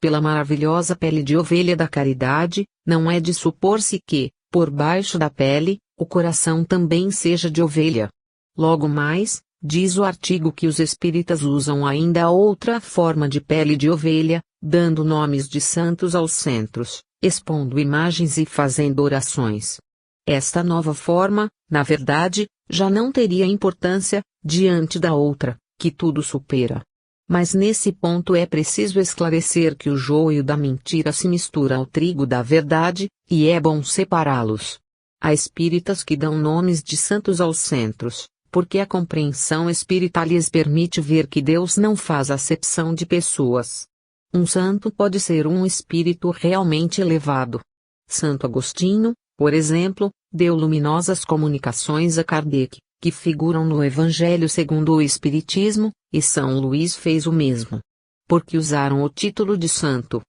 pela maravilhosa pele de ovelha da caridade, não é de supor-se que, por baixo da pele, o coração também seja de ovelha. Logo mais, diz o artigo que os espíritas usam ainda outra forma de pele de ovelha, dando nomes de santos aos centros, expondo imagens e fazendo orações. Esta nova forma, na verdade, já não teria importância, diante da outra, que tudo supera. Mas nesse ponto é preciso esclarecer que o joio da mentira se mistura ao trigo da verdade, e é bom separá-los. Há espíritas que dão nomes de santos aos centros, porque a compreensão espírita lhes permite ver que Deus não faz acepção de pessoas. Um santo pode ser um espírito realmente elevado. Santo Agostinho, por exemplo, deu luminosas comunicações a Kardec, que figuram no Evangelho segundo o Espiritismo, e São Luís fez o mesmo. Porque usaram o título de santo?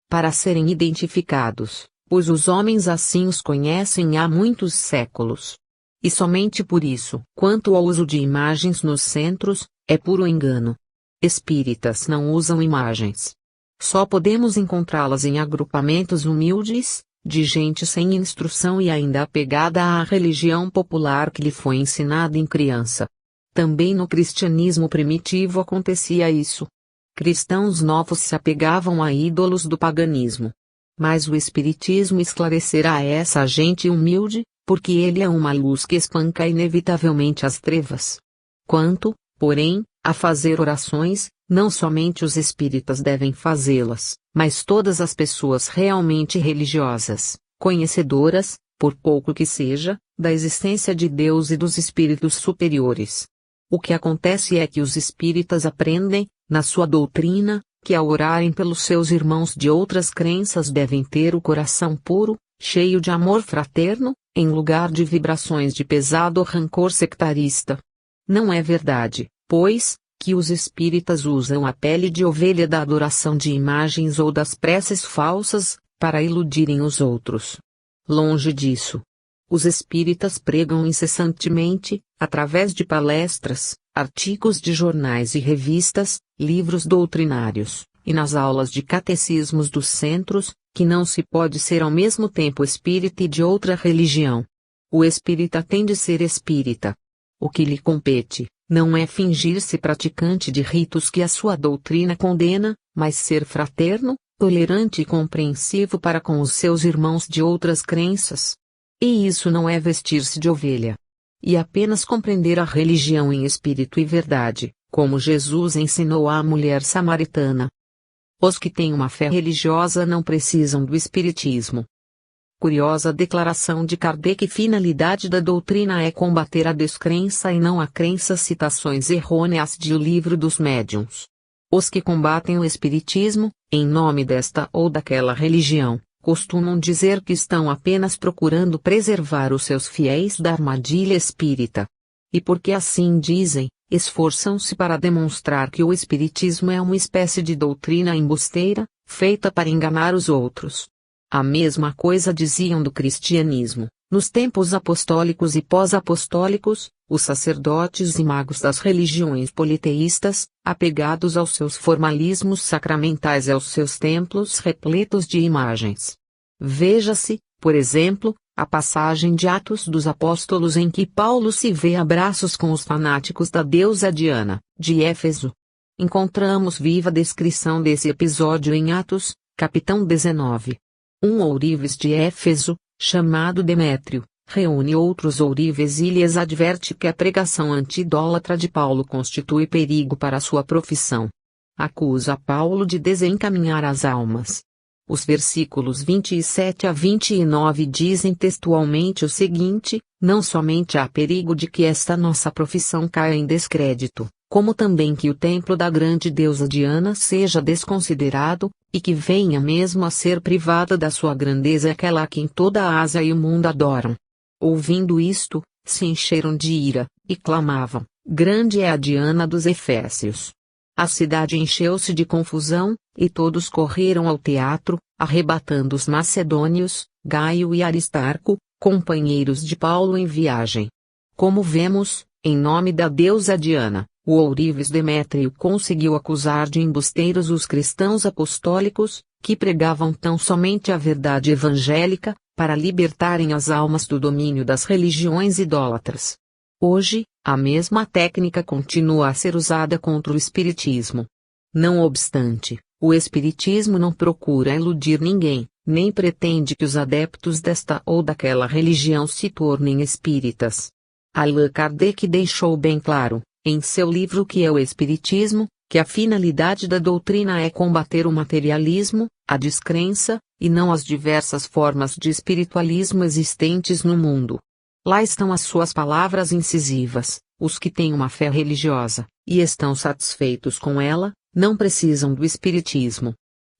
Para serem identificados, pois os homens assim os conhecem há muitos séculos. E somente por isso. Quanto ao uso de imagens nos centros, é puro engano. Espíritas não usam imagens. Só podemos encontrá-las em agrupamentos humildes, de gente sem instrução e ainda apegada à religião popular que lhe foi ensinada em criança. Também no cristianismo primitivo acontecia isso. Cristãos novos se apegavam a ídolos do paganismo. Mas o Espiritismo esclarecerá essa gente humilde, porque ele é uma luz que espanca inevitavelmente as trevas. Quanto, porém, a fazer orações, não somente os espíritas devem fazê-las, mas todas as pessoas realmente religiosas, conhecedoras, por pouco que seja, da existência de Deus e dos espíritos superiores. O que acontece é que os espíritas aprendem, na sua doutrina, que ao orarem pelos seus irmãos de outras crenças devem ter o coração puro, cheio de amor fraterno, em lugar de vibrações de pesado rancor sectarista. Não é verdade, pois, que os espíritas usam a pele de ovelha da adoração de imagens ou das preces falsas, para iludirem os outros. Longe disso. Os espíritas pregam incessantemente, através de palestras, artigos de jornais e revistas, livros doutrinários, e nas aulas de catecismos dos centros, que não se pode ser ao mesmo tempo espírita e de outra religião. O espírita tem de ser espírita. O que lhe compete, não é fingir-se praticante de ritos que a sua doutrina condena, mas ser fraterno, tolerante e compreensivo para com os seus irmãos de outras crenças. E isso não é vestir-se de ovelha. E apenas compreender a religião em espírito e verdade, como Jesus ensinou à mulher samaritana. Os que têm uma fé religiosa não precisam do espiritismo. Curiosa declaração de Kardec. Finalidade da doutrina é combater a descrença e não a crença. Citações errôneas de O Livro dos Médiuns. Os que combatem o espiritismo, em nome desta ou daquela religião, costumam dizer que estão apenas procurando preservar os seus fiéis da armadilha espírita. E porque assim dizem, esforçam-se para demonstrar que o espiritismo é uma espécie de doutrina embusteira, feita para enganar os outros. A mesma coisa diziam do cristianismo. Nos tempos apostólicos e pós-apostólicos, os sacerdotes e magos das religiões politeístas, apegados aos seus formalismos sacramentais e aos seus templos repletos de imagens. Veja-se, por exemplo, a passagem de Atos dos Apóstolos em que Paulo se vê a braços com os fanáticos da deusa Diana, de Éfeso. Encontramos viva descrição desse episódio em Atos, capítulo 19. Um ourives de Éfeso, chamado Demétrio, reúne outros ourives e lhes adverte que a pregação anti-idólatra de Paulo constitui perigo para sua profissão. Acusa Paulo de desencaminhar as almas. Os versículos 27 a 29 dizem textualmente o seguinte: não somente há perigo de que esta nossa profissão caia em descrédito, como também que o templo da grande deusa Diana seja desconsiderado, e que venha mesmo a ser privada da sua grandeza aquela a quem toda a Ásia e o mundo adoram. Ouvindo isto, se encheram de ira, e clamavam: grande é a Diana dos Efésios. A cidade encheu-se de confusão, e todos correram ao teatro, arrebatando os macedônios, Gaio e Aristarco, companheiros de Paulo em viagem. Como vemos, em nome da deusa Diana, O ourives Demétrio conseguiu acusar de embusteiros os cristãos apostólicos, que pregavam tão somente a verdade evangélica, para libertarem as almas do domínio das religiões idólatras. Hoje, a mesma técnica continua a ser usada contra o espiritismo. Não obstante, o espiritismo não procura iludir ninguém, nem pretende que os adeptos desta ou daquela religião se tornem espíritas. Allan Kardec deixou bem claro, em seu livro Que é o Espiritismo, que a finalidade da doutrina é combater o materialismo, a descrença, e não as diversas formas de espiritualismo existentes no mundo. Lá estão as suas palavras incisivas: os que têm uma fé religiosa, e estão satisfeitos com ela, não precisam do espiritismo.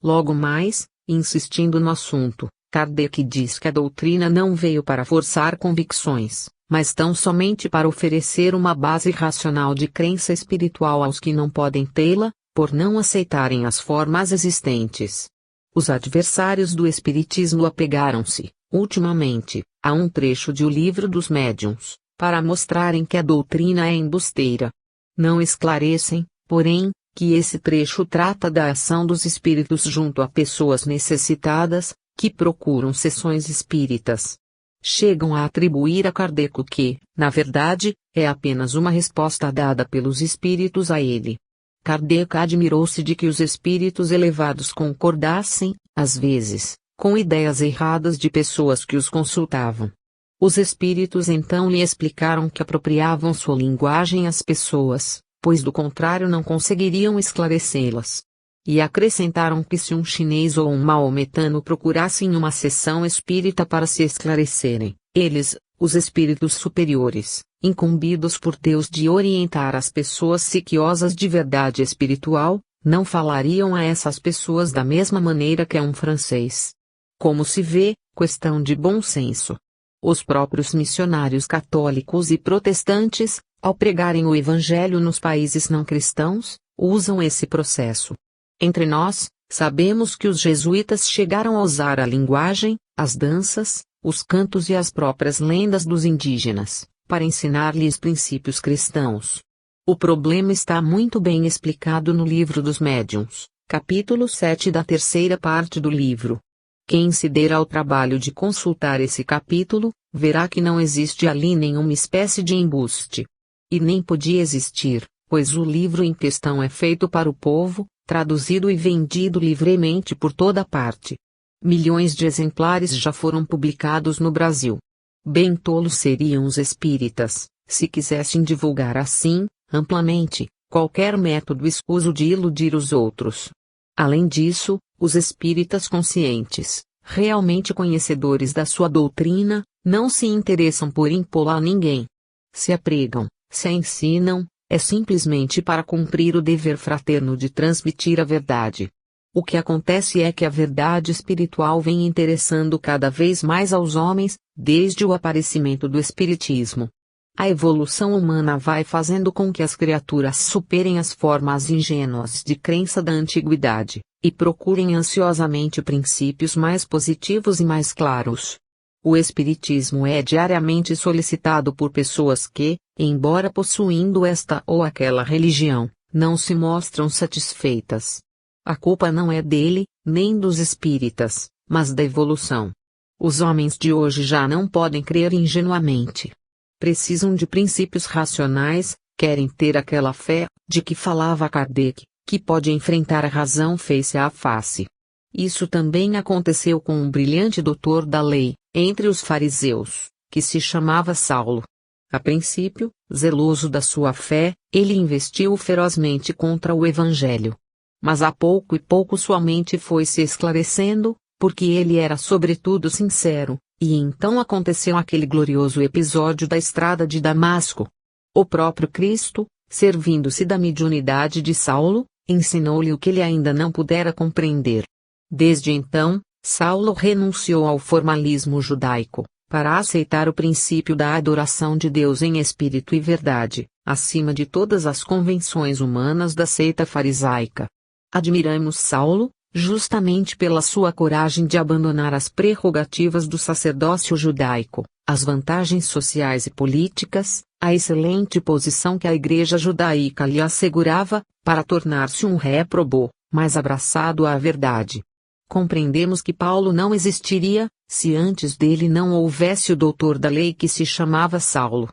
Logo mais, insistindo no assunto, Kardec diz que a doutrina não veio para forçar convicções, mas tão somente para oferecer uma base racional de crença espiritual aos que não podem tê-la, por não aceitarem as formas existentes. Os adversários do espiritismo apegaram-se, ultimamente, a um trecho de O Livro dos Médiuns, para mostrarem que a doutrina é embusteira. Não esclarecem, porém, que esse trecho trata da ação dos espíritos junto a pessoas necessitadas, que procuram sessões espíritas. Chegam a atribuir a Kardec o que, na verdade, é apenas uma resposta dada pelos espíritos a ele. Kardec admirou-se de que os espíritos elevados concordassem, às vezes, com ideias erradas de pessoas que os consultavam. Os espíritos então lhe explicaram que apropriavam sua linguagem às pessoas, pois do contrário não conseguiriam esclarecê-las. E acrescentaram que se um chinês ou um maometano procurassem uma sessão espírita para se esclarecerem, eles, os espíritos superiores, incumbidos por Deus de orientar as pessoas sequiosas de verdade espiritual, não falariam a essas pessoas da mesma maneira que a um francês. Como se vê, questão de bom senso. Os próprios missionários católicos e protestantes, ao pregarem o evangelho nos países não cristãos, usam esse processo. Entre nós, sabemos que os jesuítas chegaram a usar a linguagem, as danças, os cantos e as próprias lendas dos indígenas, para ensinar-lhes princípios cristãos. O problema está muito bem explicado no Livro dos Médiuns, capítulo 7 da terceira parte do livro. Quem se der ao trabalho de consultar esse capítulo, verá que não existe ali nenhuma espécie de embuste. E nem podia existir, pois o livro em questão é feito para o povo, traduzido e vendido livremente por toda parte. Milhões de exemplares já foram publicados no Brasil. Bem tolos seriam os espíritas, se quisessem divulgar assim, amplamente, qualquer método escuso de iludir os outros. Além disso, os espíritas conscientes, realmente conhecedores da sua doutrina, não se interessam por impô-la a ninguém. Se a pregam, se a ensinam, é simplesmente para cumprir o dever fraterno de transmitir a verdade. O que acontece é que a verdade espiritual vem interessando cada vez mais aos homens, desde o aparecimento do espiritismo. A evolução humana vai fazendo com que as criaturas superem as formas ingênuas de crença da antiguidade, e procurem ansiosamente princípios mais positivos e mais claros. O espiritismo é diariamente solicitado por pessoas que, embora possuindo esta ou aquela religião, não se mostram satisfeitas. A culpa não é dele, nem dos espíritas, mas da evolução. Os homens de hoje já não podem crer ingenuamente. Precisam de princípios racionais, querem ter aquela fé, de que falava Kardec, que pode enfrentar a razão face a face. Isso também aconteceu com um brilhante doutor da lei, entre os fariseus, que se chamava Saulo. A princípio, zeloso da sua fé, ele investiu ferozmente contra o evangelho. Mas a pouco e pouco sua mente foi se esclarecendo, porque ele era sobretudo sincero, e então aconteceu aquele glorioso episódio da estrada de Damasco. O próprio Cristo, servindo-se da mediunidade de Saulo, ensinou-lhe o que ele ainda não pudera compreender. Desde então, Saulo renunciou ao formalismo judaico, para aceitar o princípio da adoração de Deus em espírito e verdade, acima de todas as convenções humanas da seita farisaica. Admiramos Saulo, justamente pela sua coragem de abandonar as prerrogativas do sacerdócio judaico, as vantagens sociais e políticas, a excelente posição que a Igreja judaica lhe assegurava, para tornar-se um réprobo, mas abraçado à verdade. Compreendemos que Paulo não existiria, se antes dele não houvesse o doutor da lei que se chamava Saulo.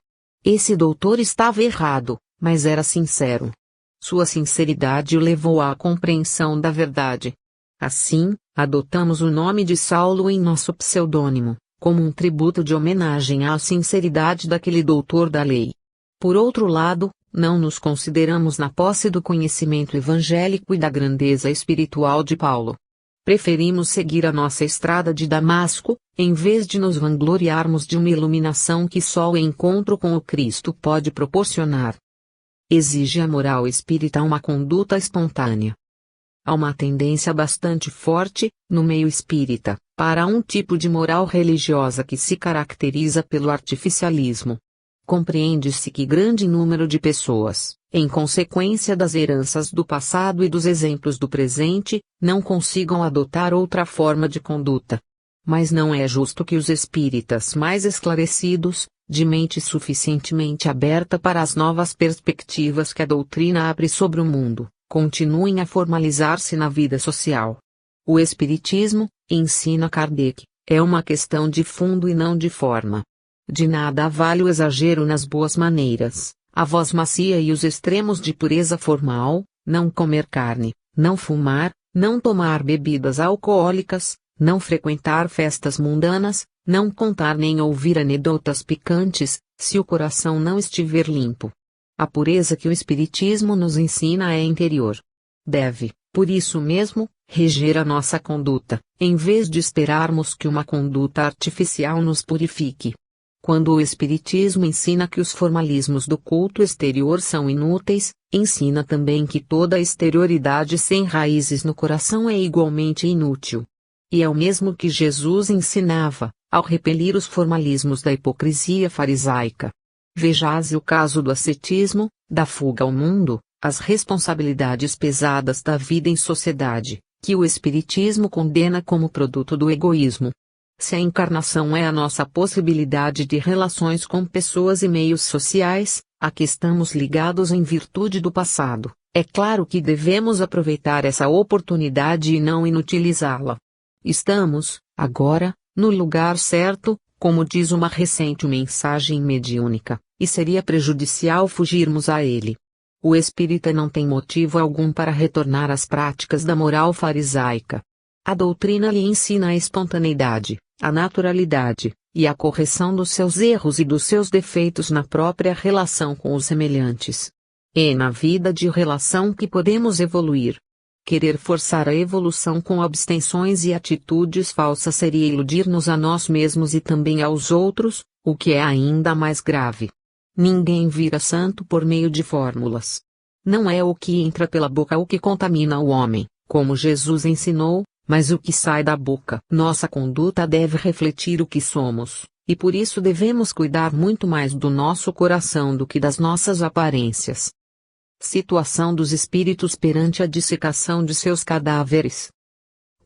Esse doutor estava errado, mas era sincero. Sua sinceridade o levou à compreensão da verdade. Assim, adotamos o nome de Saulo em nosso pseudônimo, como um tributo de homenagem à sinceridade daquele doutor da lei. Por outro lado, não nos consideramos na posse do conhecimento evangélico e da grandeza espiritual de Paulo. Preferimos seguir a nossa estrada de Damasco, em vez de nos vangloriarmos de uma iluminação que só o encontro com o Cristo pode proporcionar. Exige a moral espírita uma conduta espontânea. Há uma tendência bastante forte, no meio espírita, para um tipo de moral religiosa que se caracteriza pelo artificialismo. Compreende-se que grande número de pessoas, em consequência das heranças do passado e dos exemplos do presente, não consigam adotar outra forma de conduta. Mas não é justo que os espíritas mais esclarecidos, de mente suficientemente aberta para as novas perspectivas que a doutrina abre sobre o mundo, continuem a formalizar-se na vida social. O Espiritismo, ensina Kardec, é uma questão de fundo e não de forma. De nada vale o exagero nas boas maneiras, a voz macia e os extremos de pureza formal, não comer carne, não fumar, não tomar bebidas alcoólicas, não frequentar festas mundanas, não contar nem ouvir anedotas picantes, se o coração não estiver limpo. A pureza que o Espiritismo nos ensina é interior. Deve, por isso mesmo, reger a nossa conduta, em vez de esperarmos que uma conduta artificial nos purifique. Quando o Espiritismo ensina que os formalismos do culto exterior são inúteis, ensina também que toda exterioridade sem raízes no coração é igualmente inútil. E é o mesmo que Jesus ensinava, ao repelir os formalismos da hipocrisia farisaica. Vejais o caso do ascetismo, da fuga ao mundo, as responsabilidades pesadas da vida em sociedade, que o Espiritismo condena como produto do egoísmo. Se a encarnação é a nossa possibilidade de relações com pessoas e meios sociais, a que estamos ligados em virtude do passado, é claro que devemos aproveitar essa oportunidade e não inutilizá-la. Estamos, agora, no lugar certo, como diz uma recente mensagem mediúnica, e seria prejudicial fugirmos a ele. O espírita não tem motivo algum para retornar às práticas da moral farisaica. A doutrina lhe ensina a espontaneidade, a naturalidade, e a correção dos seus erros e dos seus defeitos na própria relação com os semelhantes. É na vida de relação que podemos evoluir. Querer forçar a evolução com abstenções e atitudes falsas seria iludir-nos a nós mesmos e também aos outros, o que é ainda mais grave. Ninguém vira santo por meio de fórmulas. Não é o que entra pela boca o que contamina o homem, como Jesus ensinou, mas o que sai da boca. Nossa conduta deve refletir o que somos, e por isso devemos cuidar muito mais do nosso coração do que das nossas aparências. Situação dos espíritos perante a dissecação de seus cadáveres.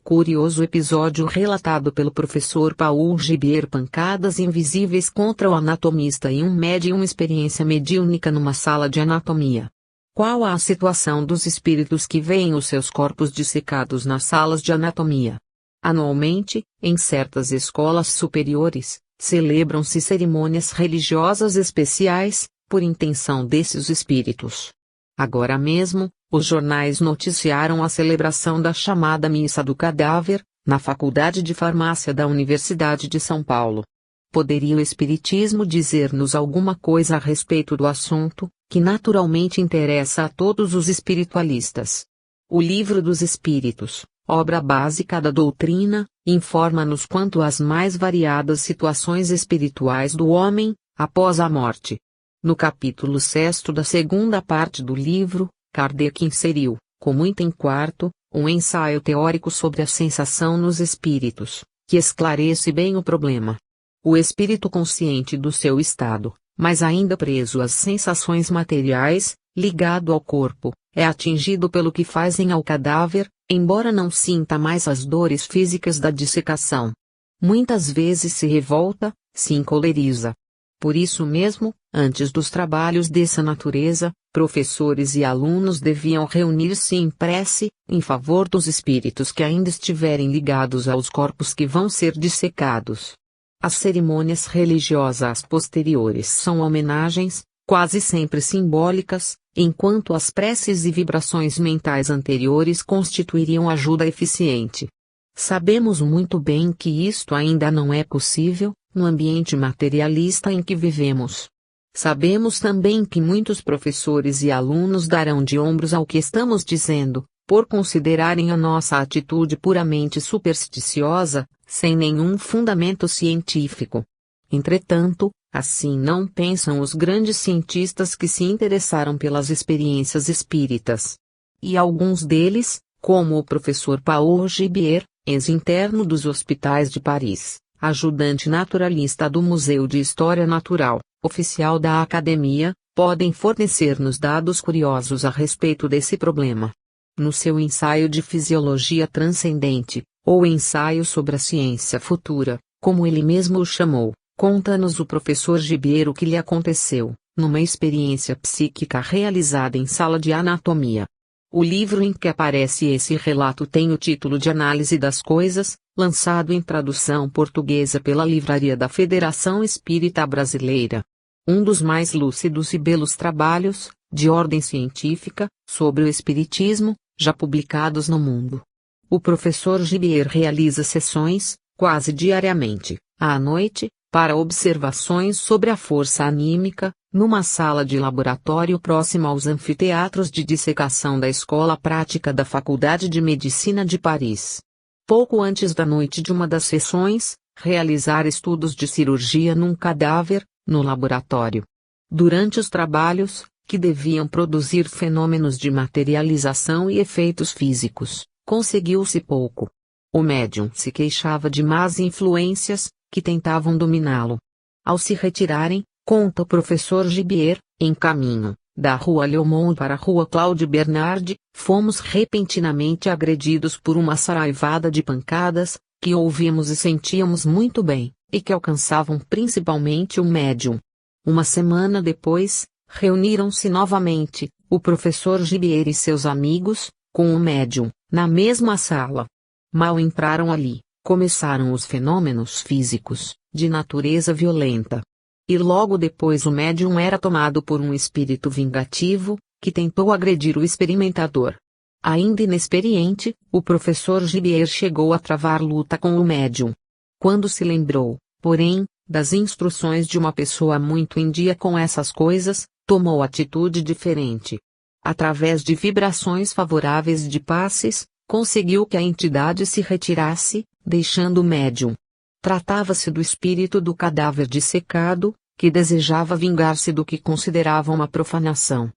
Curioso episódio relatado pelo professor Paul Gibier: pancadas invisíveis contra o anatomista e um médium, experiência mediúnica numa sala de anatomia. Qual a situação dos espíritos que veem os seus corpos dissecados nas salas de anatomia? Anualmente, em certas escolas superiores, celebram-se cerimônias religiosas especiais, por intenção desses espíritos. Agora mesmo, os jornais noticiaram a celebração da chamada Missa do Cadáver, na Faculdade de Farmácia da Universidade de São Paulo. Poderia o Espiritismo dizer-nos alguma coisa a respeito do assunto, que naturalmente interessa a todos os espiritualistas? O Livro dos Espíritos, obra básica da doutrina, informa-nos quanto às mais variadas situações espirituais do homem, após a morte. No capítulo 6º da segunda parte do livro, Kardec inseriu, como item 4º, um ensaio teórico sobre a sensação nos espíritos, que esclarece bem o problema. O espírito consciente do seu estado, mas ainda preso às sensações materiais, ligado ao corpo, é atingido pelo que fazem ao cadáver, embora não sinta mais as dores físicas da dissecação. Muitas vezes se revolta, se encoleriza. Por isso mesmo, antes dos trabalhos dessa natureza, professores e alunos deviam reunir-se em prece, em favor dos espíritos que ainda estiverem ligados aos corpos que vão ser dissecados. As cerimônias religiosas posteriores são homenagens, quase sempre simbólicas, enquanto as preces e vibrações mentais anteriores constituiriam ajuda eficiente. Sabemos muito bem que isto ainda não é possível, no ambiente materialista em que vivemos. Sabemos também que muitos professores e alunos darão de ombros ao que estamos dizendo, por considerarem a nossa atitude puramente supersticiosa, sem nenhum fundamento científico. Entretanto, assim não pensam os grandes cientistas que se interessaram pelas experiências espíritas. E alguns deles, como o professor Paul Gibier, ex-interno dos hospitais de Paris, ajudante naturalista do Museu de História Natural, oficial da Academia, podem fornecer-nos dados curiosos a respeito desse problema. No seu ensaio de Fisiologia Transcendente, ou ensaio sobre a ciência futura, como ele mesmo o chamou, conta-nos o professor Gibier o que lhe aconteceu, numa experiência psíquica realizada em sala de anatomia. O livro em que aparece esse relato tem o título de Análise das Coisas, lançado em tradução portuguesa pela Livraria da Federação Espírita Brasileira. Um dos mais lúcidos e belos trabalhos, de ordem científica, sobre o espiritismo, já publicados no mundo. O professor Gibier realiza sessões, quase diariamente, à noite, para observações sobre a força anímica, numa sala de laboratório próxima aos anfiteatros de dissecação da Escola Prática da Faculdade de Medicina de Paris. Pouco antes da noite de uma das sessões, realizar estudos de cirurgia num cadáver, no laboratório. Durante os trabalhos, que deviam produzir fenômenos de materialização e efeitos físicos, conseguiu-se pouco. O médium se queixava de más influências, que tentavam dominá-lo. Ao se retirarem, conta o professor Gibier, em caminho, da Rua Leomond para a Rua Claude Bernard, fomos repentinamente agredidos por uma saraivada de pancadas, que ouvimos e sentíamos muito bem, e que alcançavam principalmente o médium. Uma semana depois, reuniram-se novamente, o professor Gibier e seus amigos, com o médium, na mesma sala. Mal entraram ali, começaram os fenômenos físicos, de natureza violenta. E logo depois o médium era tomado por um espírito vingativo, que tentou agredir o experimentador. Ainda inexperiente, o professor Gibier chegou a travar luta com o médium. Quando se lembrou, porém, das instruções de uma pessoa muito em dia com essas coisas, tomou atitude diferente. Através de vibrações favoráveis de passes, conseguiu que a entidade se retirasse, deixando o médium. Tratava-se do espírito do cadáver dissecado, que desejava vingar-se do que considerava uma profanação.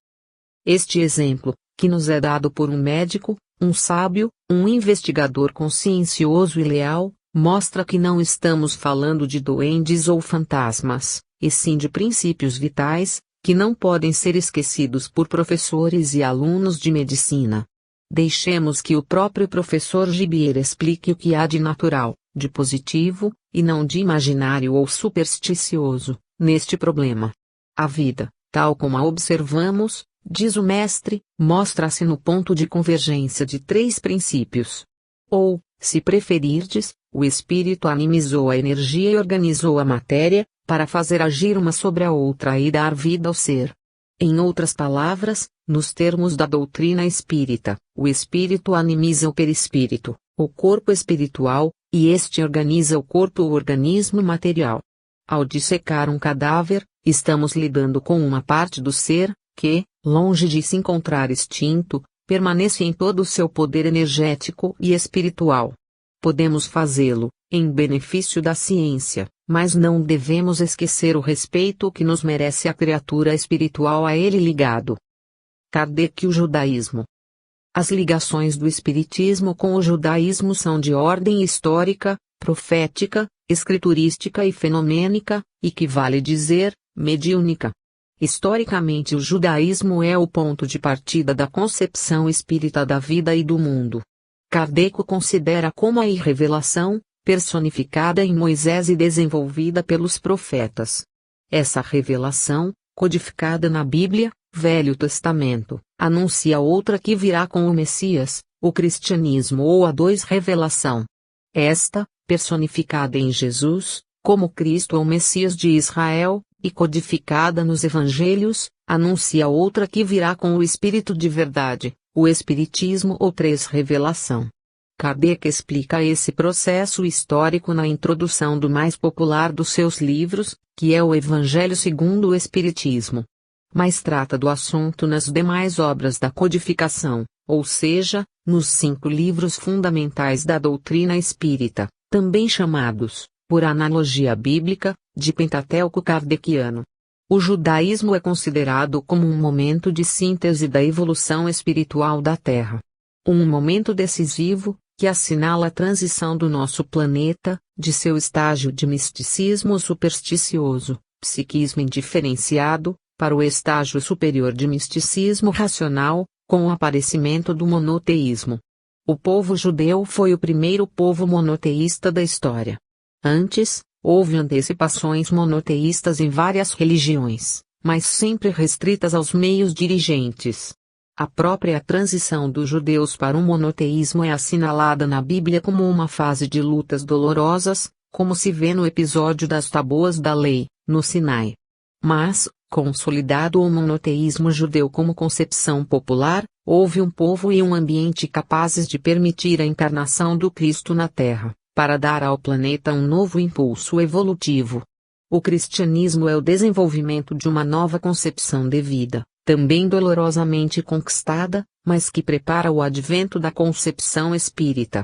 Este exemplo, que nos é dado por um médico, um sábio, um investigador consciencioso e leal, mostra que não estamos falando de duendes ou fantasmas, e sim de princípios vitais, que não podem ser esquecidos por professores e alunos de medicina. Deixemos que o próprio professor Gibier explique o que há de natural, de positivo, e não de imaginário ou supersticioso, neste problema. A vida, tal como a observamos, diz o mestre, mostra-se no ponto de convergência de três princípios. Ou, se preferirdes, o espírito animizou a energia e organizou a matéria, para fazer agir uma sobre a outra e dar vida ao ser. Em outras palavras, nos termos da doutrina espírita, o espírito animiza o perispírito, o corpo espiritual, e este organiza o corpo ou organismo material. Ao dissecar um cadáver, estamos lidando com uma parte do ser, que, longe de se encontrar extinto, permanece em todo o seu poder energético e espiritual. Podemos fazê-lo, em benefício da ciência, mas não devemos esquecer o respeito que nos merece a criatura espiritual a ele ligado. Kardec e o judaísmo. As ligações do espiritismo com o judaísmo são de ordem histórica, profética, escriturística e fenomênica, e que vale dizer, mediúnica. Historicamente o judaísmo é o ponto de partida da concepção espírita da vida e do mundo. Kardec o considera como a irrevelação, personificada em Moisés e desenvolvida pelos profetas. Essa revelação, codificada na Bíblia, Velho Testamento, anuncia outra que virá com o Messias, o cristianismo ou a revelação. Esta, personificada em Jesus, como Cristo ou Messias de Israel, e codificada nos Evangelhos, anuncia outra que virá com o Espírito de verdade, o Espiritismo ou revelação. Kardec explica esse processo histórico na introdução do mais popular dos seus livros, que é o Evangelho segundo o Espiritismo. Mas trata do assunto nas demais obras da codificação, ou seja, nos 5 livros fundamentais da doutrina espírita, também chamados, por analogia bíblica, de Pentateuco kardeciano. O judaísmo é considerado como um momento de síntese da evolução espiritual da Terra. Um momento decisivo, que assinala a transição do nosso planeta, de seu estágio de misticismo supersticioso, psiquismo indiferenciado, para o estágio superior de misticismo racional, com o aparecimento do monoteísmo. O povo judeu foi o primeiro povo monoteísta da história. Antes, houve antecipações monoteístas em várias religiões, mas sempre restritas aos meios dirigentes. A própria transição dos judeus para o monoteísmo é assinalada na Bíblia como uma fase de lutas dolorosas, como se vê no episódio das Tábuas da Lei, no Sinai. Mas, consolidado o monoteísmo judeu como concepção popular, houve um povo e um ambiente capazes de permitir a encarnação do Cristo na Terra, para dar ao planeta um novo impulso evolutivo. O cristianismo é o desenvolvimento de uma nova concepção de vida, também dolorosamente conquistada, mas que prepara o advento da concepção espírita.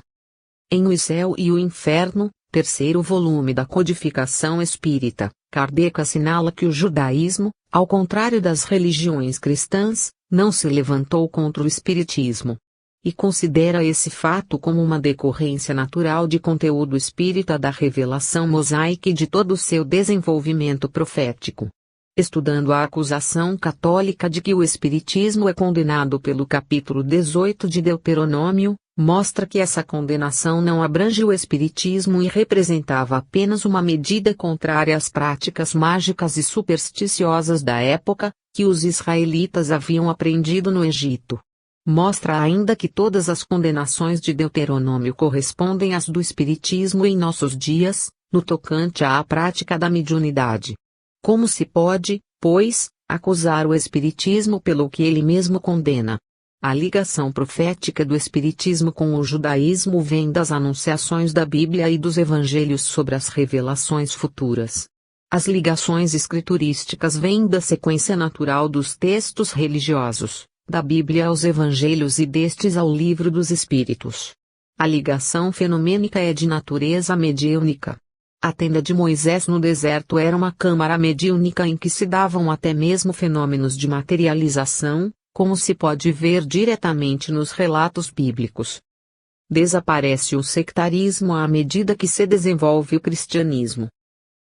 Em O Céu e o Inferno, terceiro volume da codificação espírita, Kardec assinala que o judaísmo, ao contrário das religiões cristãs, não se levantou contra o espiritismo. E considera esse fato como uma decorrência natural de conteúdo espírita da revelação mosaica e de todo o seu desenvolvimento profético. Estudando a acusação católica de que o espiritismo é condenado pelo capítulo 18 de Deuteronômio, mostra que essa condenação não abrange o espiritismo e representava apenas uma medida contrária às práticas mágicas e supersticiosas da época, que os israelitas haviam aprendido no Egito. Mostra ainda que todas as condenações de Deuteronômio correspondem às do espiritismo em nossos dias, no tocante à prática da mediunidade. Como se pode, pois, acusar o espiritismo pelo que ele mesmo condena? A ligação profética do espiritismo com o judaísmo vem das anunciações da Bíblia e dos evangelhos sobre as revelações futuras. As ligações escriturísticas vêm da sequência natural dos textos religiosos, da Bíblia aos evangelhos e destes ao livro dos Espíritos. A ligação fenomênica é de natureza mediúnica. A tenda de Moisés no deserto era uma câmara mediúnica em que se davam até mesmo fenômenos de materialização, como se pode ver diretamente nos relatos bíblicos. Desaparece o sectarismo à medida que se desenvolve o cristianismo.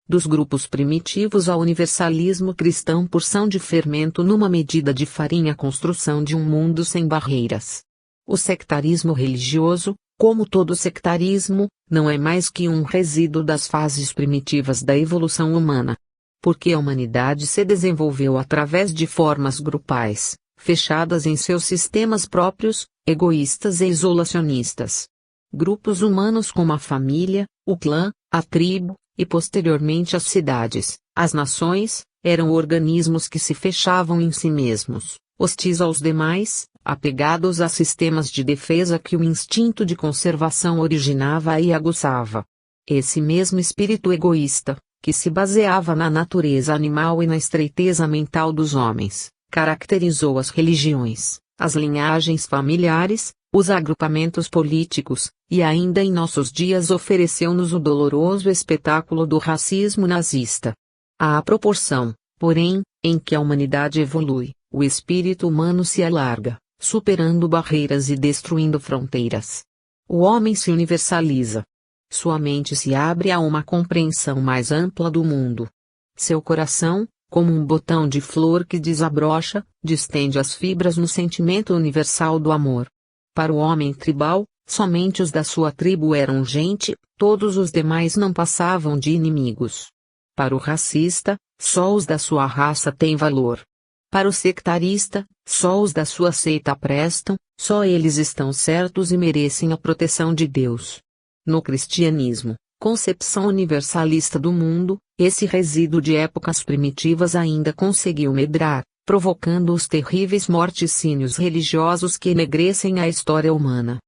Dos grupos primitivos ao universalismo cristão porção de fermento numa medida de farinha a construção de um mundo sem barreiras. O sectarismo religioso, como todo sectarismo, não é mais que um resíduo das fases primitivas da evolução humana. Porque a humanidade se desenvolveu através de formas grupais, fechadas em seus sistemas próprios, egoístas e isolacionistas. Grupos humanos como a família, o clã, a tribo, e posteriormente as cidades, as nações, eram organismos que se fechavam em si mesmos, hostis aos demais, apegados a sistemas de defesa que o instinto de conservação originava e aguçava. Esse mesmo espírito egoísta, que se baseava na natureza animal e na estreiteza mental dos homens, caracterizou as religiões, as linhagens familiares, os agrupamentos políticos, e ainda em nossos dias ofereceu-nos o doloroso espetáculo do racismo nazista. À proporção, porém, em que a humanidade evolui, o espírito humano se alarga, superando barreiras e destruindo fronteiras. O homem se universaliza. Sua mente se abre a uma compreensão mais ampla do mundo. Seu coração, como um botão de flor que desabrocha, distende as fibras no sentimento universal do amor. Para o homem tribal, somente os da sua tribo eram gente, todos os demais não passavam de inimigos. Para o racista, só os da sua raça têm valor. Para o sectarista, só os da sua seita prestam, só eles estão certos e merecem a proteção de Deus. No cristianismo, concepção universalista do mundo, esse resíduo de épocas primitivas ainda conseguiu medrar, provocando os terríveis morticínios religiosos que enegrecem a história humana.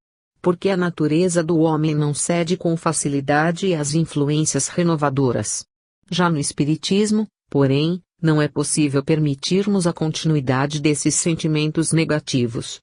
Porque a natureza do homem não cede com facilidade às influências renovadoras. Já no Espiritismo, porém, não é possível permitirmos a continuidade desses sentimentos negativos.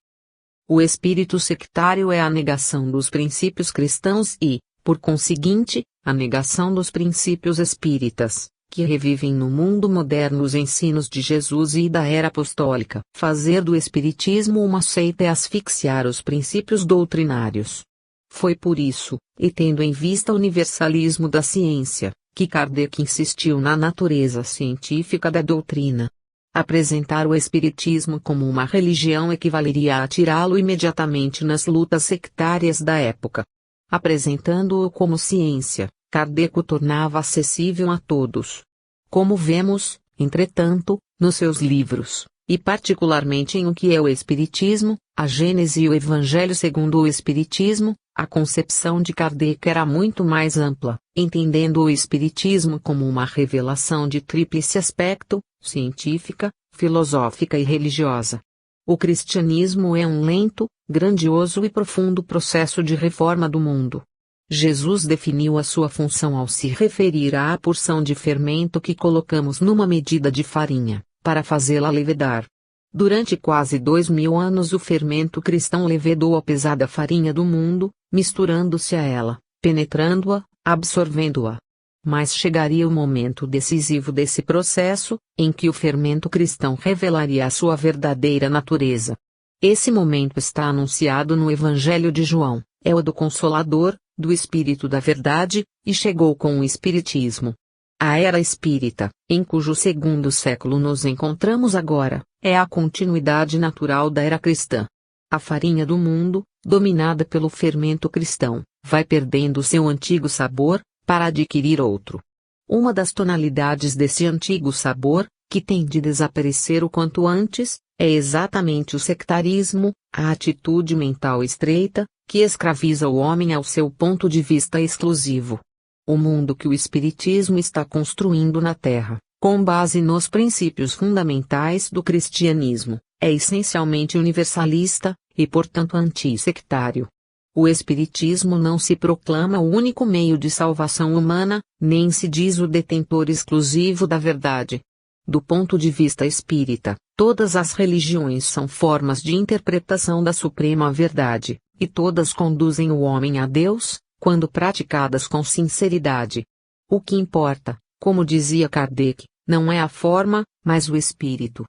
O espírito sectário é a negação dos princípios cristãos e, por conseguinte, a negação dos princípios espíritas, que revivem no mundo moderno os ensinos de Jesus e da era apostólica. Fazer do espiritismo uma seita é asfixiar os princípios doutrinários. Foi por isso, e tendo em vista o universalismo da ciência, que Kardec insistiu na natureza científica da doutrina. Apresentar o espiritismo como uma religião equivaleria a tirá-lo imediatamente nas lutas sectárias da época. Apresentando-o como ciência, Kardec o tornava acessível a todos. Como vemos, entretanto, nos seus livros, e particularmente em O que é o Espiritismo, a Gênese e o Evangelho segundo o Espiritismo, a concepção de Kardec era muito mais ampla, entendendo o Espiritismo como uma revelação de tríplice aspecto, científica, filosófica e religiosa. O cristianismo é um lento, grandioso e profundo processo de reforma do mundo. Jesus definiu a sua função ao se referir à porção de fermento que colocamos numa medida de farinha, para fazê-la levedar. Durante quase 2000 anos o fermento cristão levedou a pesada farinha do mundo, misturando-se a ela, penetrando-a, absorvendo-a. Mas chegaria o momento decisivo desse processo, em que o fermento cristão revelaria a sua verdadeira natureza. Esse momento está anunciado no Evangelho de João, é o do Consolador, do Espírito da Verdade, e chegou com o Espiritismo. A era espírita, em cujo segundo século nos encontramos agora, é a continuidade natural da era cristã. A farinha do mundo, dominada pelo fermento cristão, vai perdendo seu antigo sabor, para adquirir outro. Uma das tonalidades desse antigo sabor, que tem de desaparecer o quanto antes, é exatamente o sectarismo, a atitude mental estreita, que escraviza o homem ao seu ponto de vista exclusivo. O mundo que o Espiritismo está construindo na Terra, com base nos princípios fundamentais do cristianismo, é essencialmente universalista, e portanto antissectário. O Espiritismo não se proclama o único meio de salvação humana, nem se diz o detentor exclusivo da verdade. Do ponto de vista espírita, todas as religiões são formas de interpretação da suprema verdade, e todas conduzem o homem a Deus, quando praticadas com sinceridade. O que importa, como dizia Kardec, não é a forma, mas o espírito.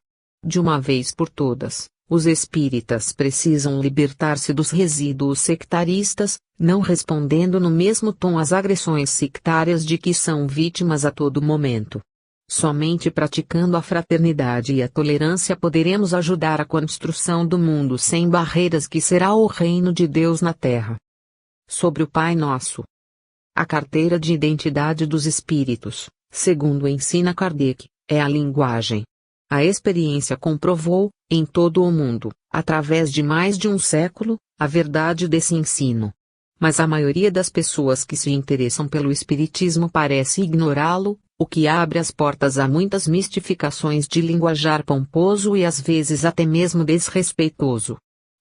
De uma vez por todas, os espíritas precisam libertar-se dos resíduos sectaristas, não respondendo no mesmo tom às agressões sectárias de que são vítimas a todo momento. Somente praticando a fraternidade e a tolerância poderemos ajudar a construção do mundo sem barreiras que será o reino de Deus na Terra. Sobre o Pai Nosso. A carteira de identidade dos espíritos, segundo ensina Kardec, é a linguagem. A experiência comprovou, em todo o mundo, através de mais de um século, a verdade desse ensino. Mas a maioria das pessoas que se interessam pelo espiritismo parece ignorá-lo, o que abre as portas a muitas mistificações de linguajar pomposo e às vezes até mesmo desrespeitoso.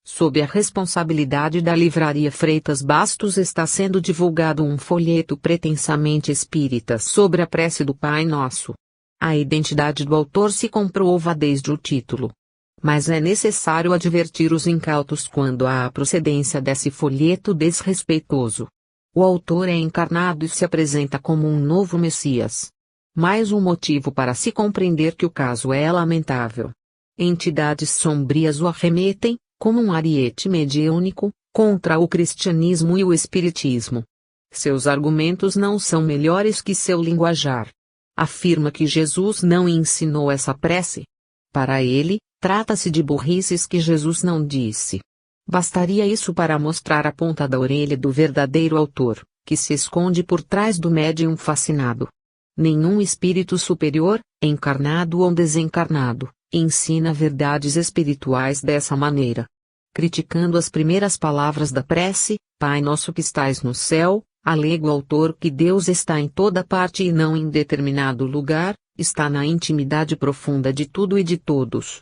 Sob a responsabilidade da Livraria Freitas Bastos está sendo divulgado um folheto pretensamente espírita sobre a prece do Pai Nosso. A identidade do autor se comprova desde o título. Mas é necessário advertir os incautos quando há a procedência desse folheto desrespeitoso. O autor é encarnado e se apresenta como um novo Messias. Mais um motivo para se compreender que o caso é lamentável. Entidades sombrias o arremetem, como um ariete mediúnico, contra o cristianismo e o espiritismo. Seus argumentos não são melhores que seu linguajar. Afirma que Jesus não ensinou essa prece. Para ele, trata-se de burrices que Jesus não disse. Bastaria isso para mostrar a ponta da orelha do verdadeiro autor, que se esconde por trás do médium fascinado. Nenhum espírito superior, encarnado ou desencarnado, ensina verdades espirituais dessa maneira. Criticando as primeiras palavras da prece, Pai nosso que estais no céu, alega o autor que Deus está em toda parte e não em determinado lugar, está na intimidade profunda de tudo e de todos.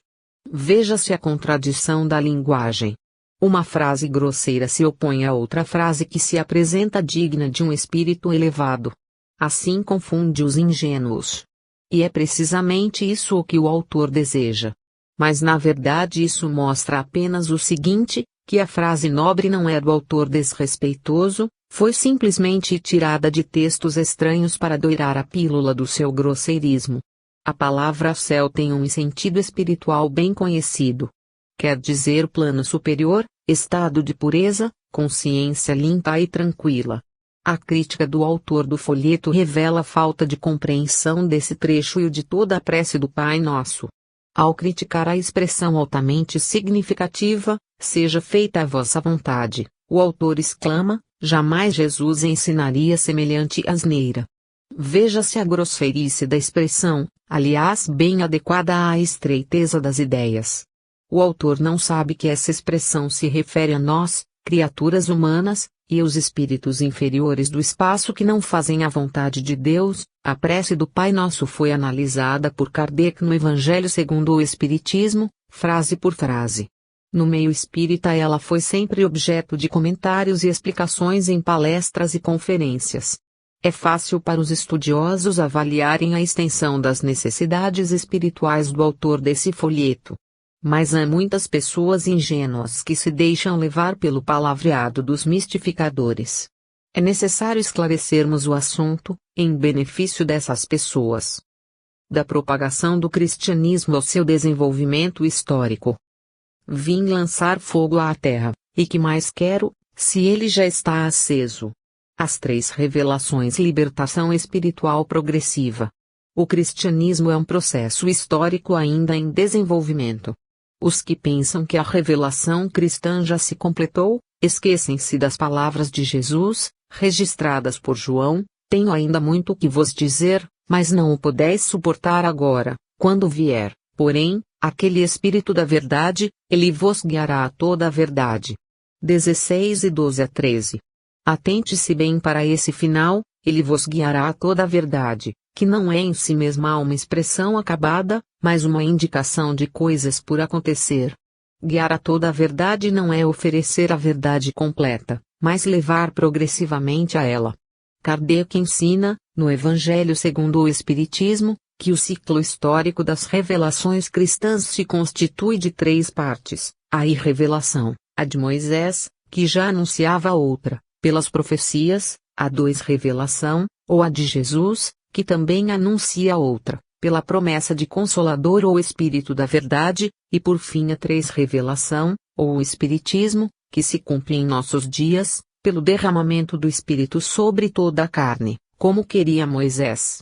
Veja-se a contradição da linguagem. Uma frase grosseira se opõe a outra frase que se apresenta digna de um espírito elevado. Assim confunde os ingênuos. E é precisamente isso o que o autor deseja. Mas na verdade isso mostra apenas o seguinte, que a frase nobre não é do autor desrespeitoso, foi simplesmente tirada de textos estranhos para dourar a pílula do seu grosseirismo. A palavra céu tem um sentido espiritual bem conhecido. Quer dizer plano superior, estado de pureza, consciência limpa e tranquila. A crítica do autor do folheto revela a falta de compreensão desse trecho e o de toda a prece do Pai Nosso. Ao criticar a expressão altamente significativa, seja feita a vossa vontade, o autor exclama, jamais Jesus ensinaria semelhante asneira. Veja-se a grosseirice da expressão, aliás bem adequada à estreiteza das ideias. O autor não sabe que essa expressão se refere a nós, criaturas humanas, e os espíritos inferiores do espaço que não fazem a vontade de Deus. A prece do Pai Nosso foi analisada por Kardec no Evangelho segundo o Espiritismo, frase por frase. No meio espírita ela foi sempre objeto de comentários e explicações em palestras e conferências. É fácil para os estudiosos avaliarem a extensão das necessidades espirituais do autor desse folheto. Mas há muitas pessoas ingênuas que se deixam levar pelo palavreado dos mistificadores. É necessário esclarecermos o assunto, em benefício dessas pessoas. Da propagação do cristianismo ao seu desenvolvimento histórico. Vim lançar fogo à terra, e que mais quero, se ele já está aceso? As 3 revelações. Libertação espiritual progressiva. O cristianismo é um processo histórico ainda em desenvolvimento. Os que pensam que a revelação cristã já se completou, esquecem-se das palavras de Jesus, registradas por João: tenho ainda muito que vos dizer, mas não o podeis suportar agora. Quando vier, porém, aquele Espírito da verdade, ele vos guiará a toda a verdade. 16 e 12 a 13. Atente-se bem para esse final, ele vos guiará a toda a verdade, que não é em si mesma uma expressão acabada, mas uma indicação de coisas por acontecer. Guiar a toda a verdade não é oferecer a verdade completa, mas levar progressivamente a ela. Kardec ensina, no Evangelho segundo o Espiritismo, que o ciclo histórico das revelações cristãs se constitui de 3 partes: a irrevelação, a de Moisés, que já anunciava a outra, pelas profecias, a 2 revelação, ou a de Jesus, que também anuncia a outra, pela promessa de Consolador ou Espírito da Verdade, e por fim a 3 revelação, ou o Espiritismo, que se cumpre em nossos dias, pelo derramamento do Espírito sobre toda a carne, como queria Moisés.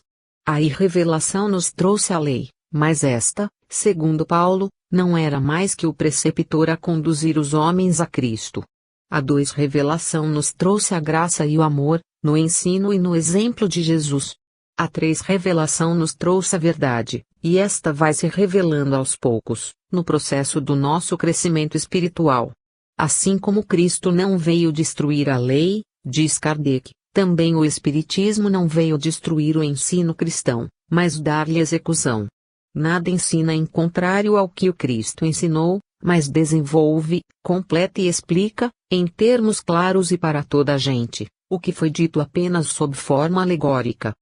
A irrevelação nos trouxe a lei, mas esta, segundo Paulo, não era mais que o preceptor a conduzir os homens a Cristo. A 2 revelação nos trouxe a graça e o amor, no ensino e no exemplo de Jesus. A 3 revelação nos trouxe a verdade, e esta vai se revelando aos poucos, no processo do nosso crescimento espiritual. Assim como Cristo não veio destruir a lei, diz Kardec, também o Espiritismo não veio destruir o ensino cristão, mas dar-lhe execução. Nada ensina em contrário ao que o Cristo ensinou, mas desenvolve, completa e explica, em termos claros e para toda a gente, o que foi dito apenas sob forma alegórica.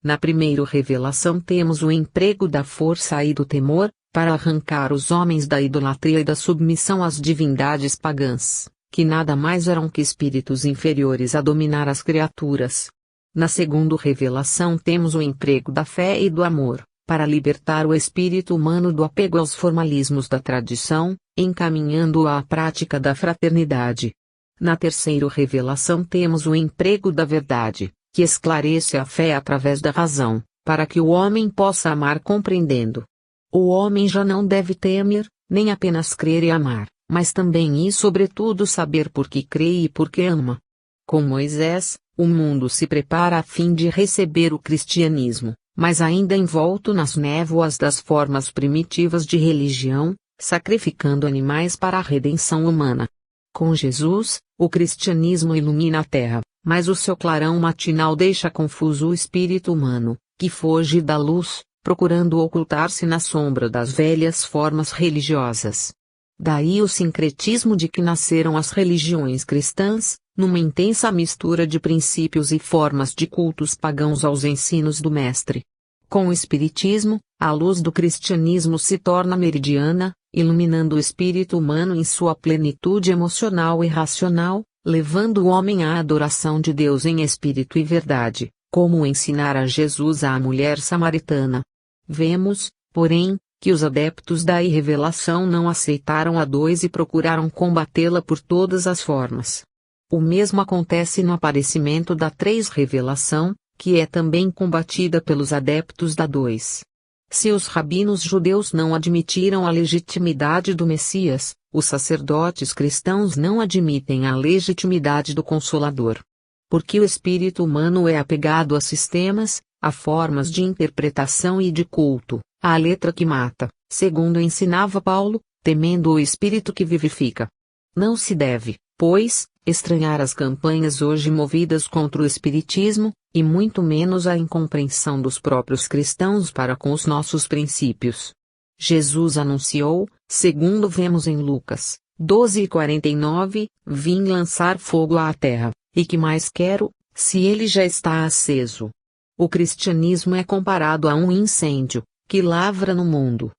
Na primeira revelação temos o emprego da força e do temor, para arrancar os homens da idolatria e da submissão às divindades pagãs, que nada mais eram que espíritos inferiores a dominar as criaturas. Na segunda revelação temos o emprego da fé e do amor, para libertar o espírito humano do apego aos formalismos da tradição, encaminhando-o à prática da fraternidade. Na terceira revelação temos o emprego da verdade, que esclarece a fé através da razão, para que o homem possa amar compreendendo. O homem já não deve temer, nem apenas crer e amar, mas também e sobretudo saber por que crê e por que ama. Com Moisés, o mundo se prepara a fim de receber o cristianismo, mas ainda envolto nas névoas das formas primitivas de religião, sacrificando animais para a redenção humana. Com Jesus, o cristianismo ilumina a terra, mas o seu clarão matinal deixa confuso o espírito humano, que foge da luz, procurando ocultar-se na sombra das velhas formas religiosas. Daí o sincretismo de que nasceram as religiões cristãs, numa intensa mistura de princípios e formas de cultos pagãos aos ensinos do Mestre. Com o Espiritismo, a luz do cristianismo se torna meridiana, iluminando o espírito humano em sua plenitude emocional e racional, levando o homem à adoração de Deus em espírito e verdade, como ensinara Jesus à mulher samaritana. Vemos, porém, que os adeptos da revelação não aceitaram a dois e procuraram combatê-la por todas as formas. O mesmo acontece no aparecimento da três revelação, que é também combatida pelos adeptos da dois. Se os rabinos judeus não admitiram a legitimidade do Messias, os sacerdotes cristãos não admitem a legitimidade do Consolador. Porque o espírito humano é apegado a sistemas, a formas de interpretação e de culto, à letra que mata, segundo ensinava Paulo, temendo o espírito que vivifica. Não se deve, pois, estranhar as campanhas hoje movidas contra o espiritismo, e muito menos a incompreensão dos próprios cristãos para com os nossos princípios. Jesus anunciou, segundo vemos em Lucas 12:49, vim lançar fogo à terra, e que mais quero, se ele já está aceso. O cristianismo é comparado a um incêndio, que lavra no mundo.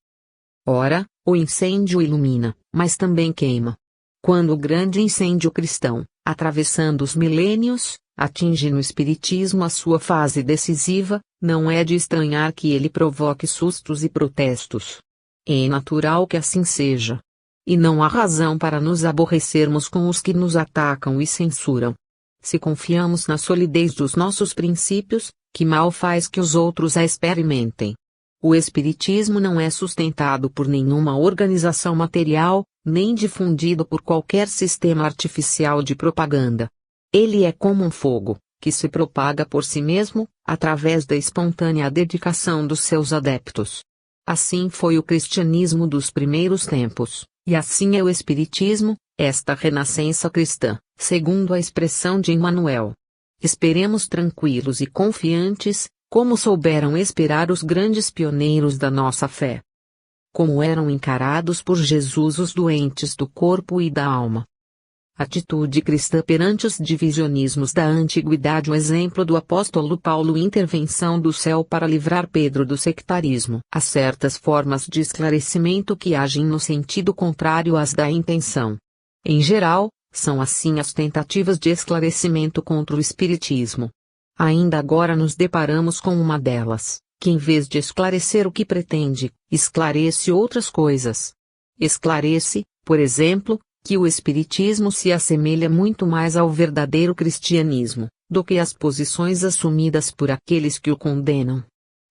Ora, o incêndio ilumina, mas também queima. Quando o grande incêndio cristão, atravessando os milênios, atinge no espiritismo a sua fase decisiva, não é de estranhar que ele provoque sustos e protestos. É natural que assim seja. E não há razão para nos aborrecermos com os que nos atacam e censuram. Se confiamos na solidez dos nossos princípios, que mal faz que os outros a experimentem. O espiritismo não é sustentado por nenhuma organização material, nem difundido por qualquer sistema artificial de propaganda. Ele é como um fogo, que se propaga por si mesmo, através da espontânea dedicação dos seus adeptos. Assim foi o cristianismo dos primeiros tempos, e assim é o espiritismo, esta renascença cristã, segundo a expressão de Emmanuel. Esperemos tranquilos e confiantes, como souberam esperar os grandes pioneiros da nossa fé. Como eram encarados por Jesus os doentes do corpo e da alma. Atitude cristã perante os divisionismos da antiguidade. O exemplo do apóstolo Paulo. Intervenção do céu para livrar Pedro do sectarismo. Há certas formas de esclarecimento que agem no sentido contrário às da intenção. Em geral, são assim as tentativas de esclarecimento contra o espiritismo. Ainda agora nos deparamos com uma delas, que em vez de esclarecer o que pretende, esclarece outras coisas. Esclarece, por exemplo, que o espiritismo se assemelha muito mais ao verdadeiro cristianismo, do que às posições assumidas por aqueles que o condenam.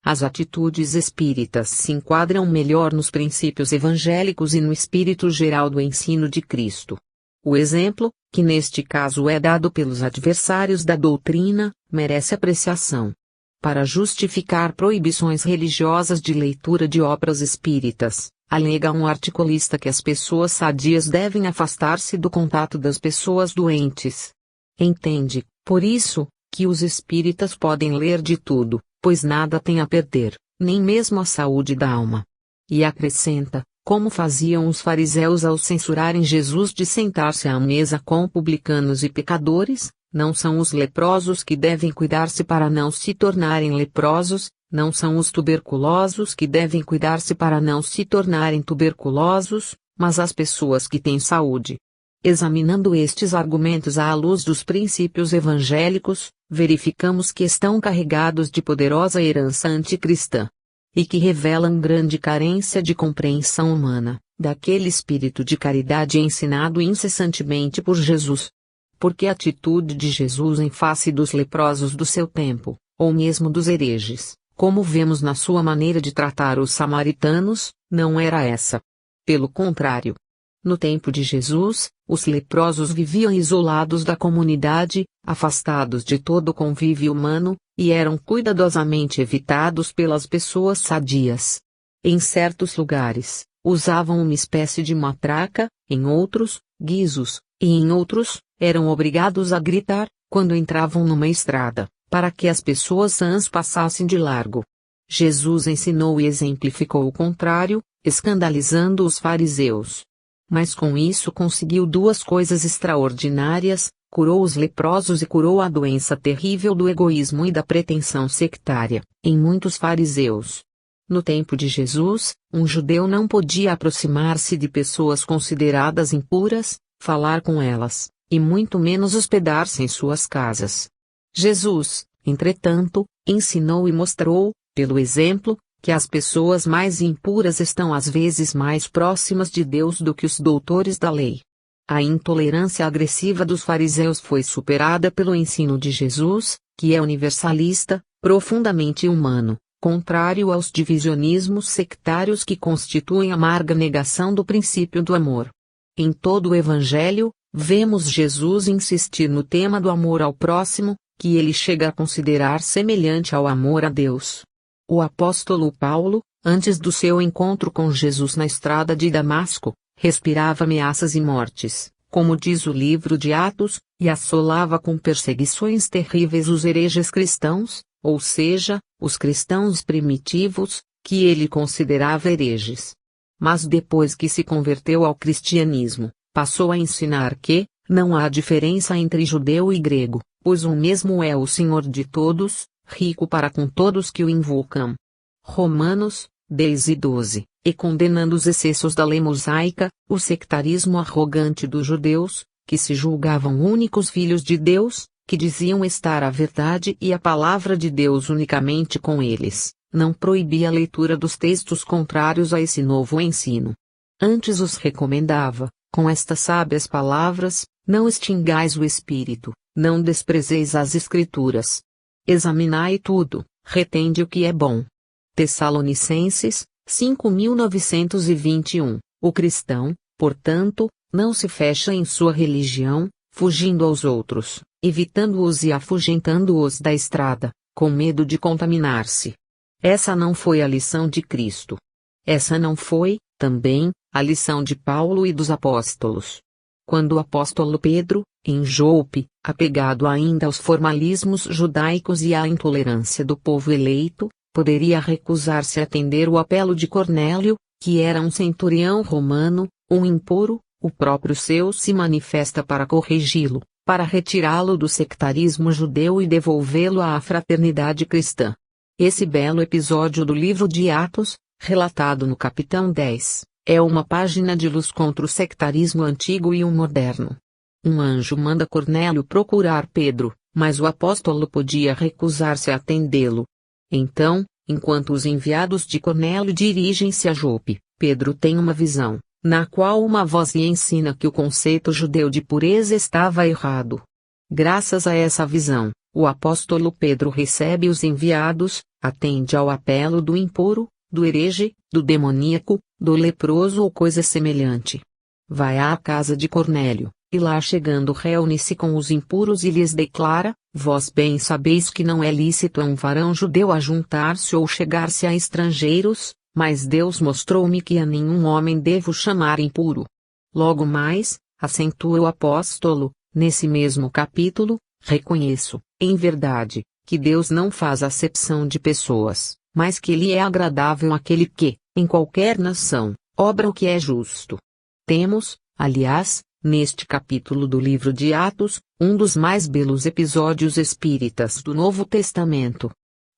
As atitudes espíritas se enquadram melhor nos princípios evangélicos e no espírito geral do ensino de Cristo. O exemplo, que neste caso é dado pelos adversários da doutrina, merece apreciação. Para justificar proibições religiosas de leitura de obras espíritas, alega um articulista que as pessoas sadias devem afastar-se do contato das pessoas doentes. Entende, por isso, que os espíritas podem ler de tudo, pois nada têm a perder, nem mesmo a saúde da alma. E acrescenta, como faziam os fariseus ao censurarem Jesus de sentar-se à mesa com publicanos e pecadores, não são os leprosos que devem cuidar-se para não se tornarem leprosos, não são os tuberculosos que devem cuidar-se para não se tornarem tuberculosos, mas as pessoas que têm saúde. Examinando estes argumentos à luz dos princípios evangélicos, verificamos que estão carregados de poderosa herança anticristã. E que revelam grande carência de compreensão humana, daquele espírito de caridade ensinado incessantemente por Jesus. Porque a atitude de Jesus em face dos leprosos do seu tempo, ou mesmo dos hereges, como vemos na sua maneira de tratar os samaritanos, não era essa. Pelo contrário. No tempo de Jesus, os leprosos viviam isolados da comunidade, afastados de todo o convívio humano, e eram cuidadosamente evitados pelas pessoas sadias. Em certos lugares, usavam uma espécie de matraca, em outros, guizos, e em outros, eram obrigados a gritar, quando entravam numa estrada, para que as pessoas sãs passassem de largo. Jesus ensinou e exemplificou o contrário, escandalizando os fariseus. Mas com isso conseguiu duas coisas extraordinárias: curou os leprosos e curou a doença terrível do egoísmo e da pretensão sectária, em muitos fariseus. No tempo de Jesus, um judeu não podia aproximar-se de pessoas consideradas impuras, falar com elas, e muito menos hospedar-se em suas casas. Jesus, entretanto, ensinou e mostrou, pelo exemplo, que as pessoas mais impuras estão às vezes mais próximas de Deus do que os doutores da lei. A intolerância agressiva dos fariseus foi superada pelo ensino de Jesus, que é universalista, profundamente humano, contrário aos divisionismos sectários que constituem a amarga negação do princípio do amor. Em todo o Evangelho, vemos Jesus insistir no tema do amor ao próximo, que ele chega a considerar semelhante ao amor a Deus. O apóstolo Paulo, antes do seu encontro com Jesus na estrada de Damasco, respirava ameaças e mortes, como diz o livro de Atos, e assolava com perseguições terríveis os hereges cristãos, ou seja, os cristãos primitivos, que ele considerava hereges. Mas depois que se converteu ao cristianismo, passou a ensinar que não há diferença entre judeu e grego, pois um mesmo é o Senhor de todos, rico para com todos que o invocam. Romanos 10:12, e condenando os excessos da lei mosaica, o sectarismo arrogante dos judeus, que se julgavam únicos filhos de Deus, que diziam estar a verdade e a palavra de Deus unicamente com eles, não proibia a leitura dos textos contrários a esse novo ensino. Antes os recomendava, com estas sábias palavras: não extingais o espírito, não desprezeis as escrituras. Examinai tudo, retende o que é bom. Tessalonicenses 5.921. O cristão, portanto, não se fecha em sua religião, fugindo aos outros, evitando-os e afugentando-os da estrada, com medo de contaminar-se. Essa não foi a lição de Cristo. Essa não foi, também, a lição de Paulo e dos apóstolos. Quando o apóstolo Pedro, em Jope, apegado ainda aos formalismos judaicos e à intolerância do povo eleito, poderia recusar-se a atender o apelo de Cornélio, que era um centurião romano, um impuro, o próprio seu se manifesta para corrigi-lo, para retirá-lo do sectarismo judeu e devolvê-lo à fraternidade cristã. Esse belo episódio do livro de Atos, relatado no capítulo 10, é uma página de luz contra o sectarismo antigo e o moderno. Um anjo manda Cornélio procurar Pedro, mas o apóstolo podia recusar-se a atendê-lo. Então, enquanto os enviados de Cornélio dirigem-se a Jope, Pedro tem uma visão, na qual uma voz lhe ensina que o conceito judeu de pureza estava errado. Graças a essa visão, o apóstolo Pedro recebe os enviados, atende ao apelo do impuro, do herege, do demoníaco, do leproso ou coisa semelhante. Vai à casa de Cornélio, e lá chegando reúne-se com os impuros e lhes declara: vós bem sabeis que não é lícito a um varão judeu ajuntar-se ou chegar-se a estrangeiros, mas Deus mostrou-me que a nenhum homem devo chamar impuro. Logo mais, acentua o apóstolo, nesse mesmo capítulo: reconheço, em verdade, que Deus não faz acepção de pessoas, mas que lhe é agradável aquele que, em qualquer nação, obra o que é justo. Temos, aliás, neste capítulo do livro de Atos, um dos mais belos episódios espíritas do Novo Testamento.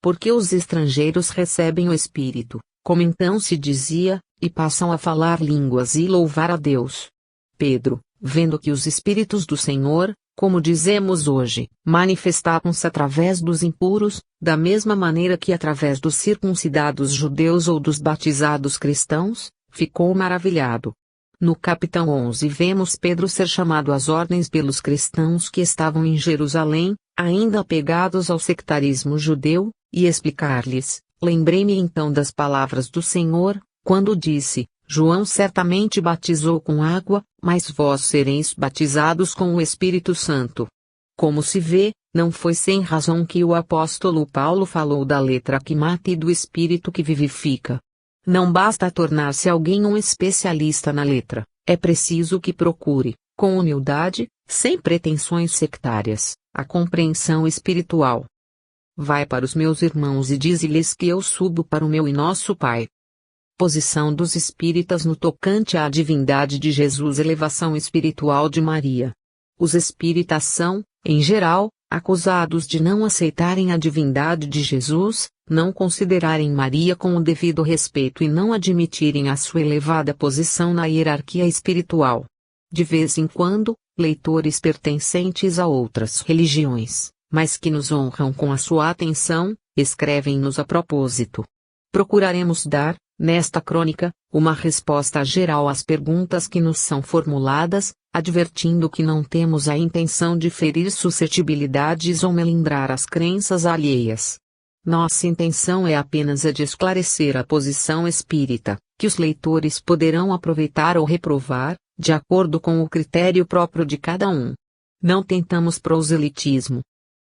Porque os estrangeiros recebem o Espírito, como então se dizia, e passam a falar línguas e louvar a Deus. Pedro, vendo que os Espíritos do Senhor, como dizemos hoje, manifestavam-se através dos impuros, da mesma maneira que através dos circuncidados judeus ou dos batizados cristãos, ficou maravilhado. No capítulo 11 vemos Pedro ser chamado às ordens pelos cristãos que estavam em Jerusalém, ainda apegados ao sectarismo judeu, e explicar-lhes: lembrei-me então das palavras do Senhor, quando disse: João certamente batizou com água, mas vós sereis batizados com o Espírito Santo. Como se vê, não foi sem razão que o apóstolo Paulo falou da letra que mata e do Espírito que vivifica. Não basta tornar-se alguém um especialista na letra, é preciso que procure, com humildade, sem pretensões sectárias, a compreensão espiritual. Vai para os meus irmãos e dize-lhes que eu subo para o meu e nosso Pai. Posição dos espíritas no tocante à divindade de Jesus. Elevação espiritual de Maria. Os espíritas são, em geral, acusados de não aceitarem a divindade de Jesus, não considerarem Maria com o devido respeito e não admitirem a sua elevada posição na hierarquia espiritual. De vez em quando, leitores pertencentes a outras religiões, mas que nos honram com a sua atenção, escrevem-nos a propósito. Procuraremos dar, nesta crônica, uma resposta geral às perguntas que nos são formuladas, advertindo que não temos a intenção de ferir suscetibilidades ou melindrar as crenças alheias. Nossa intenção é apenas a de esclarecer a posição espírita, que os leitores poderão aproveitar ou reprovar, de acordo com o critério próprio de cada um. Não tentamos proselitismo.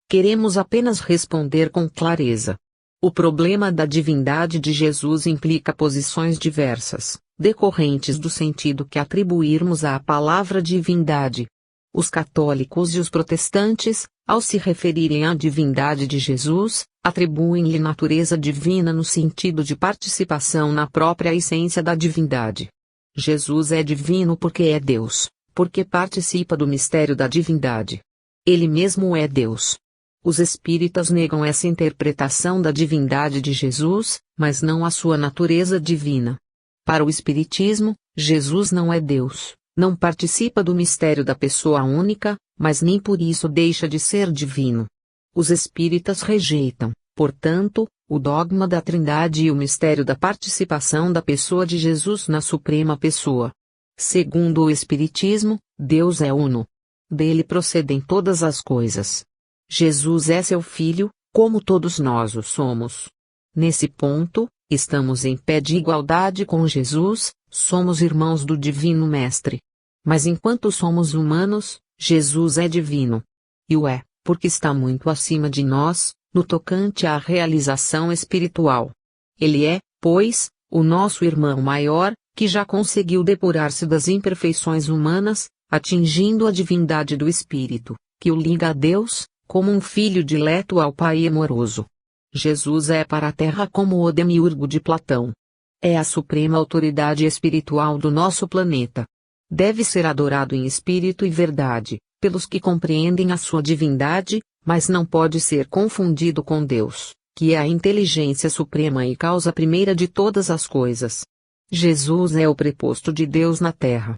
Queremos apenas responder com clareza. O problema da divindade de Jesus implica posições diversas, decorrentes do sentido que atribuirmos à palavra divindade. Os católicos e os protestantes, ao se referirem à divindade de Jesus, atribuem-lhe natureza divina no sentido de participação na própria essência da divindade. Jesus é divino porque é Deus, porque participa do mistério da divindade. Ele mesmo é Deus. Os espíritas negam essa interpretação da divindade de Jesus, mas não a sua natureza divina. Para o espiritismo, Jesus não é Deus, não participa do mistério da pessoa única, mas nem por isso deixa de ser divino. Os espíritas rejeitam, portanto, o dogma da Trindade e o mistério da participação da pessoa de Jesus na Suprema Pessoa. Segundo o espiritismo, Deus é uno. Dele procedem todas as coisas. Jesus é seu Filho, como todos nós o somos. Nesse ponto, estamos em pé de igualdade com Jesus, somos irmãos do Divino Mestre. Mas enquanto somos humanos, Jesus é divino. E o é, porque está muito acima de nós, no tocante à realização espiritual. Ele é, pois, o nosso irmão maior, que já conseguiu depurar-se das imperfeições humanas, atingindo a divindade do Espírito, que o liga a Deus, como um filho dileto ao Pai amoroso. Jesus é para a terra como o demiurgo de Platão. É a suprema autoridade espiritual do nosso planeta. Deve ser adorado em espírito e verdade, pelos que compreendem a sua divindade, mas não pode ser confundido com Deus, que é a inteligência suprema e causa primeira de todas as coisas. Jesus é o preposto de Deus na terra.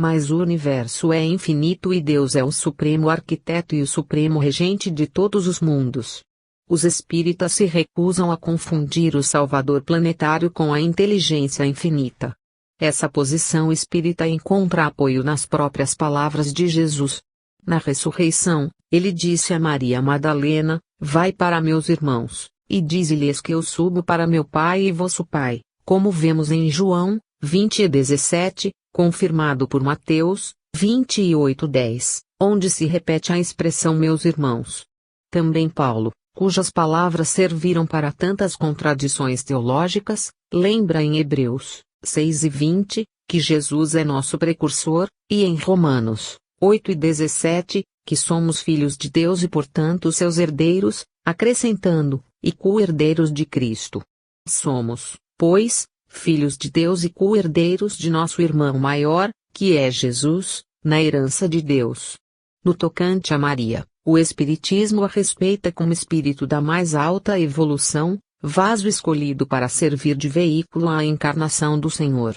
Mas o universo é infinito e Deus é o supremo arquiteto e o supremo regente de todos os mundos. Os espíritas se recusam a confundir o Salvador planetário com a inteligência infinita. Essa posição espírita encontra apoio nas próprias palavras de Jesus. Na ressurreição, ele disse a Maria Madalena: vai para meus irmãos, e dize-lhes que eu subo para meu Pai e vosso Pai, como vemos em João 20:17, confirmado por Mateus 28:10, onde se repete a expressão meus irmãos. Também Paulo, cujas palavras serviram para tantas contradições teológicas, lembra em Hebreus 6:20, que Jesus é nosso precursor, e em Romanos 8:17, que somos filhos de Deus e portanto seus herdeiros, acrescentando, e co-herdeiros de Cristo. Somos, pois, filhos de Deus e co-herdeiros de nosso irmão maior, que é Jesus, na herança de Deus. No tocante a Maria, o Espiritismo a respeita como espírito da mais alta evolução, vaso escolhido para servir de veículo à encarnação do Senhor.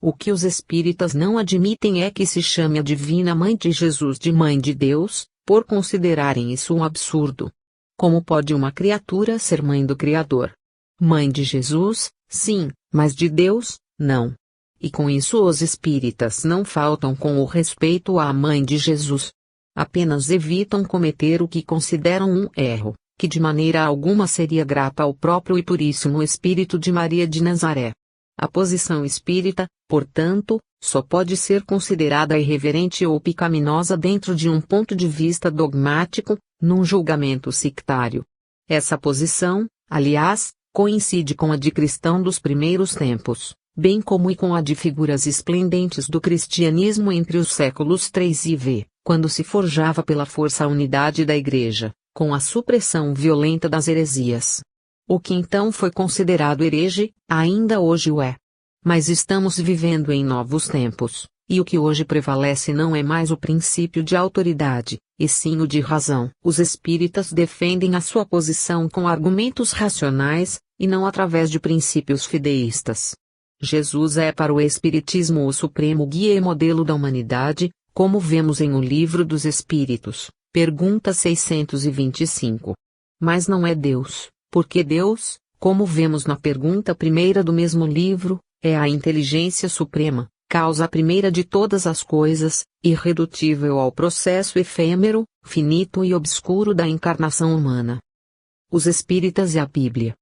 O que os espíritas não admitem é que se chame a Divina Mãe de Jesus de Mãe de Deus, por considerarem isso um absurdo. Como pode uma criatura ser mãe do Criador? Mãe de Jesus, sim, mas de Deus, não. E com isso os espíritas não faltam com o respeito à Mãe de Jesus. Apenas evitam cometer o que consideram um erro, que de maneira alguma seria grata ao próprio e puríssimo Espírito de Maria de Nazaré. A posição espírita, portanto, só pode ser considerada irreverente ou pecaminosa dentro de um ponto de vista dogmático, num julgamento sectário. Essa posição, aliás, coincide com a de cristão dos primeiros tempos, bem como com a de figuras esplendentes do cristianismo entre os séculos III e V, quando se forjava pela força a unidade da Igreja, com a supressão violenta das heresias. O que então foi considerado herege, ainda hoje o é. Mas estamos vivendo em novos tempos, e o que hoje prevalece não é mais o princípio de autoridade, e sim o de razão. Os espíritas defendem a sua posição com argumentos racionais, e não através de princípios fideístas. Jesus é para o espiritismo o supremo guia e modelo da humanidade, como vemos em O Livro dos Espíritos, pergunta 625. Mas não é Deus, porque Deus, como vemos na pergunta primeira do mesmo livro, é a inteligência suprema, causa primeira de todas as coisas, irredutível ao processo efêmero, finito e obscuro da encarnação humana. Os espíritas e a Bíblia.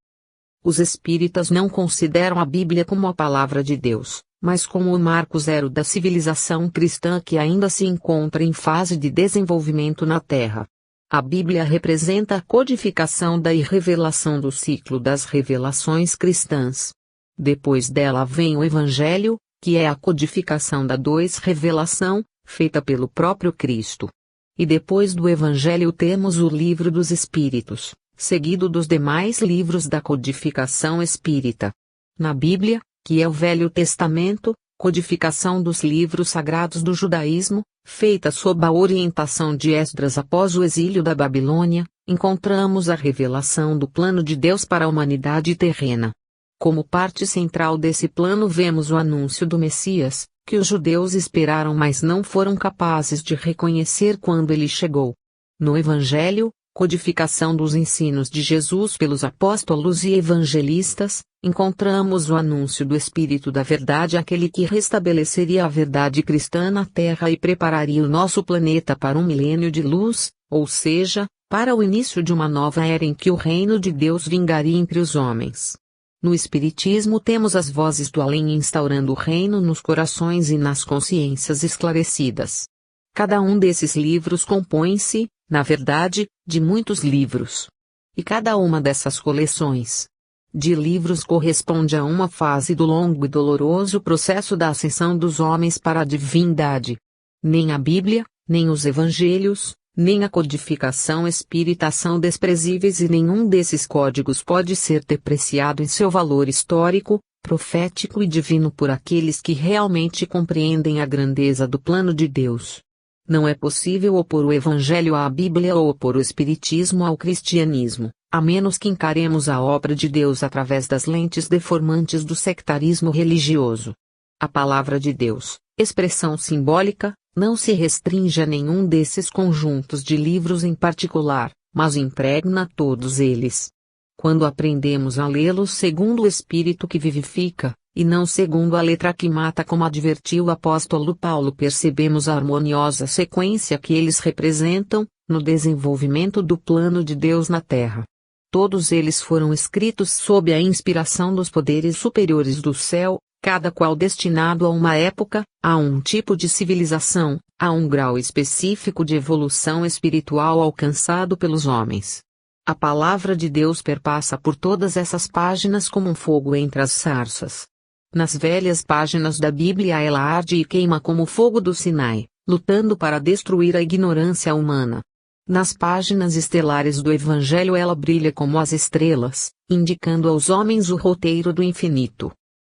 Os espíritas não consideram a Bíblia como a palavra de Deus, mas como o marco zero da civilização cristã que ainda se encontra em fase de desenvolvimento na Terra. A Bíblia representa a codificação da revelação do ciclo das revelações cristãs. Depois dela vem o Evangelho, que é a codificação da revelação, feita pelo próprio Cristo. E depois do Evangelho temos o Livro dos Espíritos, seguido dos demais livros da codificação espírita. Na Bíblia, que é o Velho Testamento, codificação dos livros sagrados do judaísmo, feita sob a orientação de Esdras após o exílio da Babilônia, encontramos a revelação do plano de Deus para a humanidade terrena. Como parte central desse plano vemos o anúncio do Messias, que os judeus esperaram mas não foram capazes de reconhecer quando ele chegou. No Evangelho, codificação dos ensinos de Jesus pelos apóstolos e evangelistas, encontramos o anúncio do Espírito da Verdade, aquele que restabeleceria a verdade cristã na Terra e prepararia o nosso planeta para um milênio de luz, ou seja, para o início de uma nova era em que o reino de Deus vingaria entre os homens. No Espiritismo temos as vozes do além instaurando o reino nos corações e nas consciências esclarecidas. Cada um desses livros compõe-se, na verdade, de muitos livros. E cada uma dessas coleções de livros corresponde a uma fase do longo e doloroso processo da ascensão dos homens para a divindade. Nem a Bíblia, nem os Evangelhos, nem a codificação espírita são desprezíveis e nenhum desses códigos pode ser depreciado em seu valor histórico, profético e divino por aqueles que realmente compreendem a grandeza do plano de Deus. Não é possível opor o Evangelho à Bíblia ou opor o Espiritismo ao cristianismo, a menos que encaremos a obra de Deus através das lentes deformantes do sectarismo religioso. A palavra de Deus, expressão simbólica, não se restringe a nenhum desses conjuntos de livros em particular, mas impregna todos eles. Quando aprendemos a lê-los segundo o Espírito que vivifica, e não segundo a letra que mata, como advertiu o apóstolo Paulo, percebemos a harmoniosa sequência que eles representam, no desenvolvimento do plano de Deus na Terra. Todos eles foram escritos sob a inspiração dos poderes superiores do céu, cada qual destinado a uma época, a um tipo de civilização, a um grau específico de evolução espiritual alcançado pelos homens. A palavra de Deus perpassa por todas essas páginas como um fogo entre as sarças. Nas velhas páginas da Bíblia ela arde e queima como o fogo do Sinai, lutando para destruir a ignorância humana. Nas páginas estelares do Evangelho ela brilha como as estrelas, indicando aos homens o roteiro do infinito.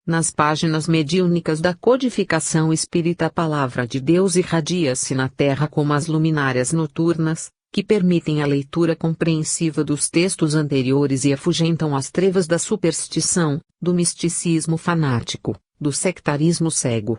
Nas páginas mediúnicas da codificação espírita a palavra de Deus irradia-se na terra como as luminárias noturnas, que permitem a leitura compreensiva dos textos anteriores e afugentam as trevas da superstição, do misticismo fanático, do sectarismo cego.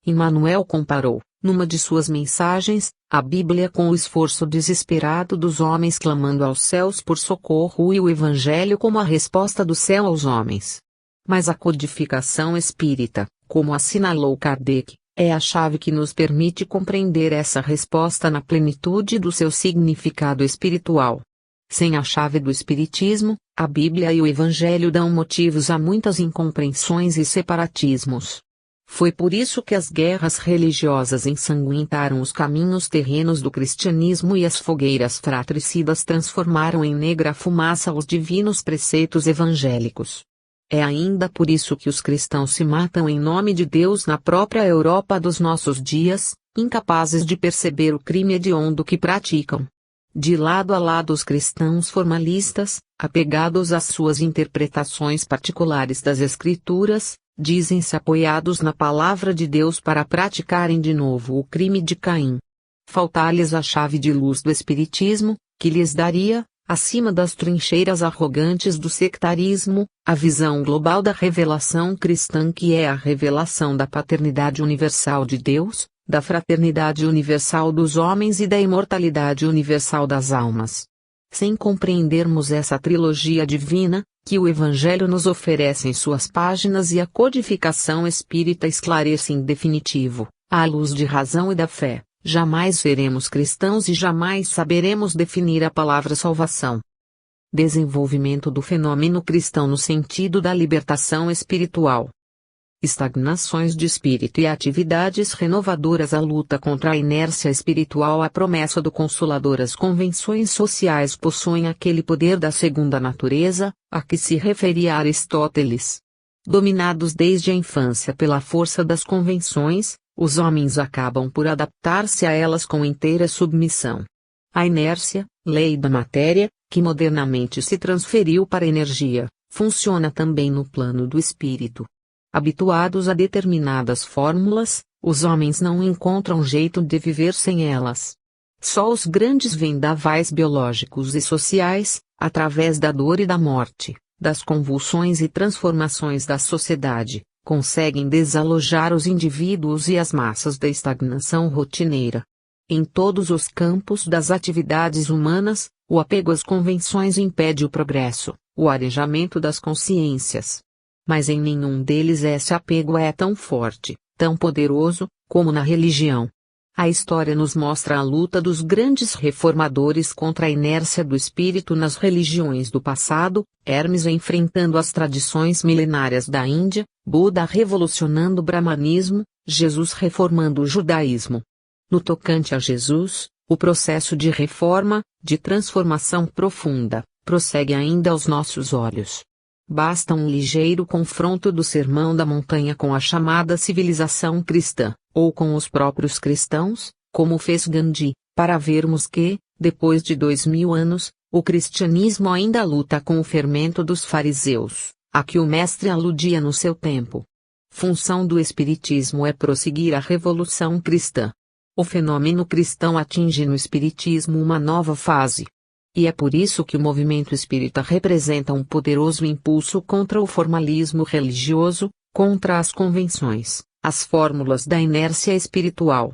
Emmanuel comparou, numa de suas mensagens, a Bíblia com o esforço desesperado dos homens clamando aos céus por socorro e o Evangelho como a resposta do céu aos homens. Mas a codificação espírita, como assinalou Kardec, é a chave que nos permite compreender essa resposta na plenitude do seu significado espiritual. Sem a chave do Espiritismo, A Bíblia e o Evangelho dão motivos a muitas incompreensões e separatismos. Foi por isso que as guerras religiosas ensanguentaram os caminhos terrenos do cristianismo e as fogueiras fratricidas transformaram em negra fumaça os divinos preceitos evangélicos. É ainda por isso que os cristãos se matam em nome de Deus na própria Europa dos nossos dias, incapazes de perceber o crime hediondo que praticam. De lado a lado os cristãos formalistas, apegados às suas interpretações particulares das Escrituras, dizem-se apoiados na palavra de Deus para praticarem de novo o crime de Caim. Falta-lhes a chave de luz do Espiritismo, que lhes daria, acima das trincheiras arrogantes do sectarismo, a visão global da revelação cristã, que é a revelação da paternidade universal de Deus, da fraternidade universal dos homens e da imortalidade universal das almas. Sem compreendermos essa trilogia divina, que o Evangelho nos oferece em suas páginas e a codificação espírita esclarece em definitivo, à luz de razão e da fé, jamais seremos cristãos e jamais saberemos definir a palavra salvação. Desenvolvimento do fenômeno cristão no sentido da libertação espiritual. Estagnações de espírito e atividades renovadoras. A luta contra a inércia espiritual. A promessa do Consolador. As convenções sociais possuem aquele poder da segunda natureza, a que se referia Aristóteles. Dominados desde a infância pela força das convenções, os homens acabam por adaptar-se a elas com inteira submissão. A inércia, lei da matéria, que modernamente se transferiu para a energia, funciona também no plano do espírito. Habituados a determinadas fórmulas, os homens não encontram jeito de viver sem elas. Só os grandes vendavais biológicos e sociais, através da dor e da morte, das convulsões e transformações da sociedade, conseguem desalojar os indivíduos e as massas da estagnação rotineira. Em todos os campos das atividades humanas, o apego às convenções impede o progresso, o arejamento das consciências. Mas em nenhum deles esse apego é tão forte, tão poderoso, como na religião. A história nos mostra a luta dos grandes reformadores contra a inércia do espírito nas religiões do passado, Hermes enfrentando as tradições milenárias da Índia, Buda revolucionando o brahmanismo, Jesus reformando o judaísmo. No tocante a Jesus, o processo de reforma, de transformação profunda, prossegue ainda aos nossos olhos. Basta um ligeiro confronto do Sermão da Montanha com a chamada civilização cristã, ou com os próprios cristãos, como fez Gandhi, para vermos que, depois de 2000 anos, o cristianismo ainda luta com o fermento dos fariseus, a que o mestre aludia no seu tempo. Função do espiritismo é prosseguir a revolução cristã. O fenômeno cristão atinge no espiritismo uma nova fase. E é por isso que o movimento espírita representa um poderoso impulso contra o formalismo religioso, contra as convenções, as fórmulas da inércia espiritual.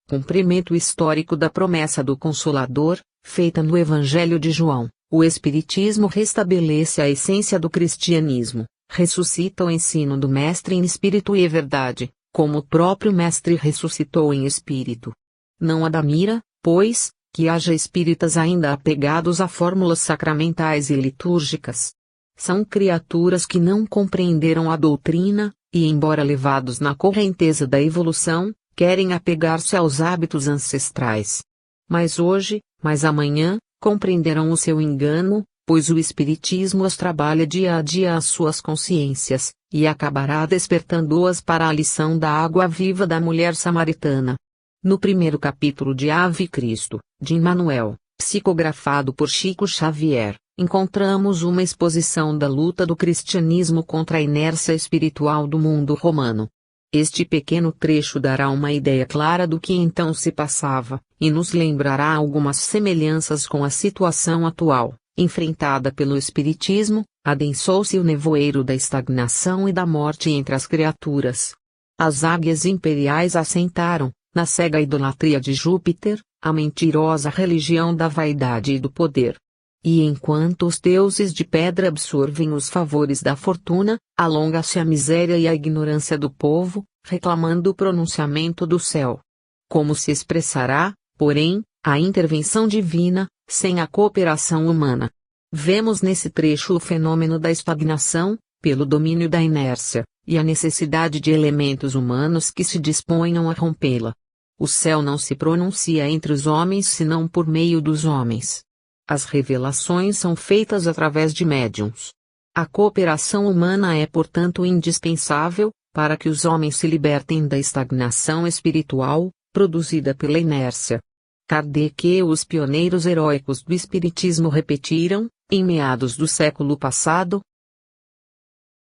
Cumprimento histórico da promessa do Consolador, feita no Evangelho de João, o Espiritismo restabelece a essência do cristianismo, ressuscita o ensino do Mestre em espírito e verdade, como o próprio Mestre ressuscitou em espírito. Não admira, pois, que haja espíritas ainda apegados a fórmulas sacramentais e litúrgicas. São criaturas que não compreenderam a doutrina, e embora levados na correnteza da evolução, querem apegar-se aos hábitos ancestrais. Mas hoje, mas amanhã, compreenderão o seu engano, pois o Espiritismo as trabalha dia a dia às suas consciências, e acabará despertando-as para a lição da água viva da mulher samaritana. No primeiro capítulo de Ave Cristo, de Emmanuel, psicografado por Chico Xavier, encontramos uma exposição da luta do cristianismo contra a inércia espiritual do mundo romano. Este pequeno trecho dará uma ideia clara do que então se passava, e nos lembrará algumas semelhanças com a situação atual, enfrentada pelo Espiritismo. Adensou-se o nevoeiro da estagnação e da morte entre as criaturas. As águias imperiais assentaram, na cega idolatria de Júpiter, a mentirosa religião da vaidade e do poder. E enquanto os deuses de pedra absorvem os favores da fortuna, alonga-se a miséria e a ignorância do povo, reclamando o pronunciamento do céu. Como se expressará, porém, a intervenção divina, sem a cooperação humana? Vemos nesse trecho o fenômeno da estagnação, pelo domínio da inércia, e a necessidade de elementos humanos que se disponham a rompê-la. O céu não se pronuncia entre os homens senão por meio dos homens. As revelações são feitas através de médiuns. A cooperação humana é, portanto, indispensável, para que os homens se libertem da estagnação espiritual, produzida pela inércia. Kardec e os pioneiros heróicos do Espiritismo repetiram, em meados do século passado,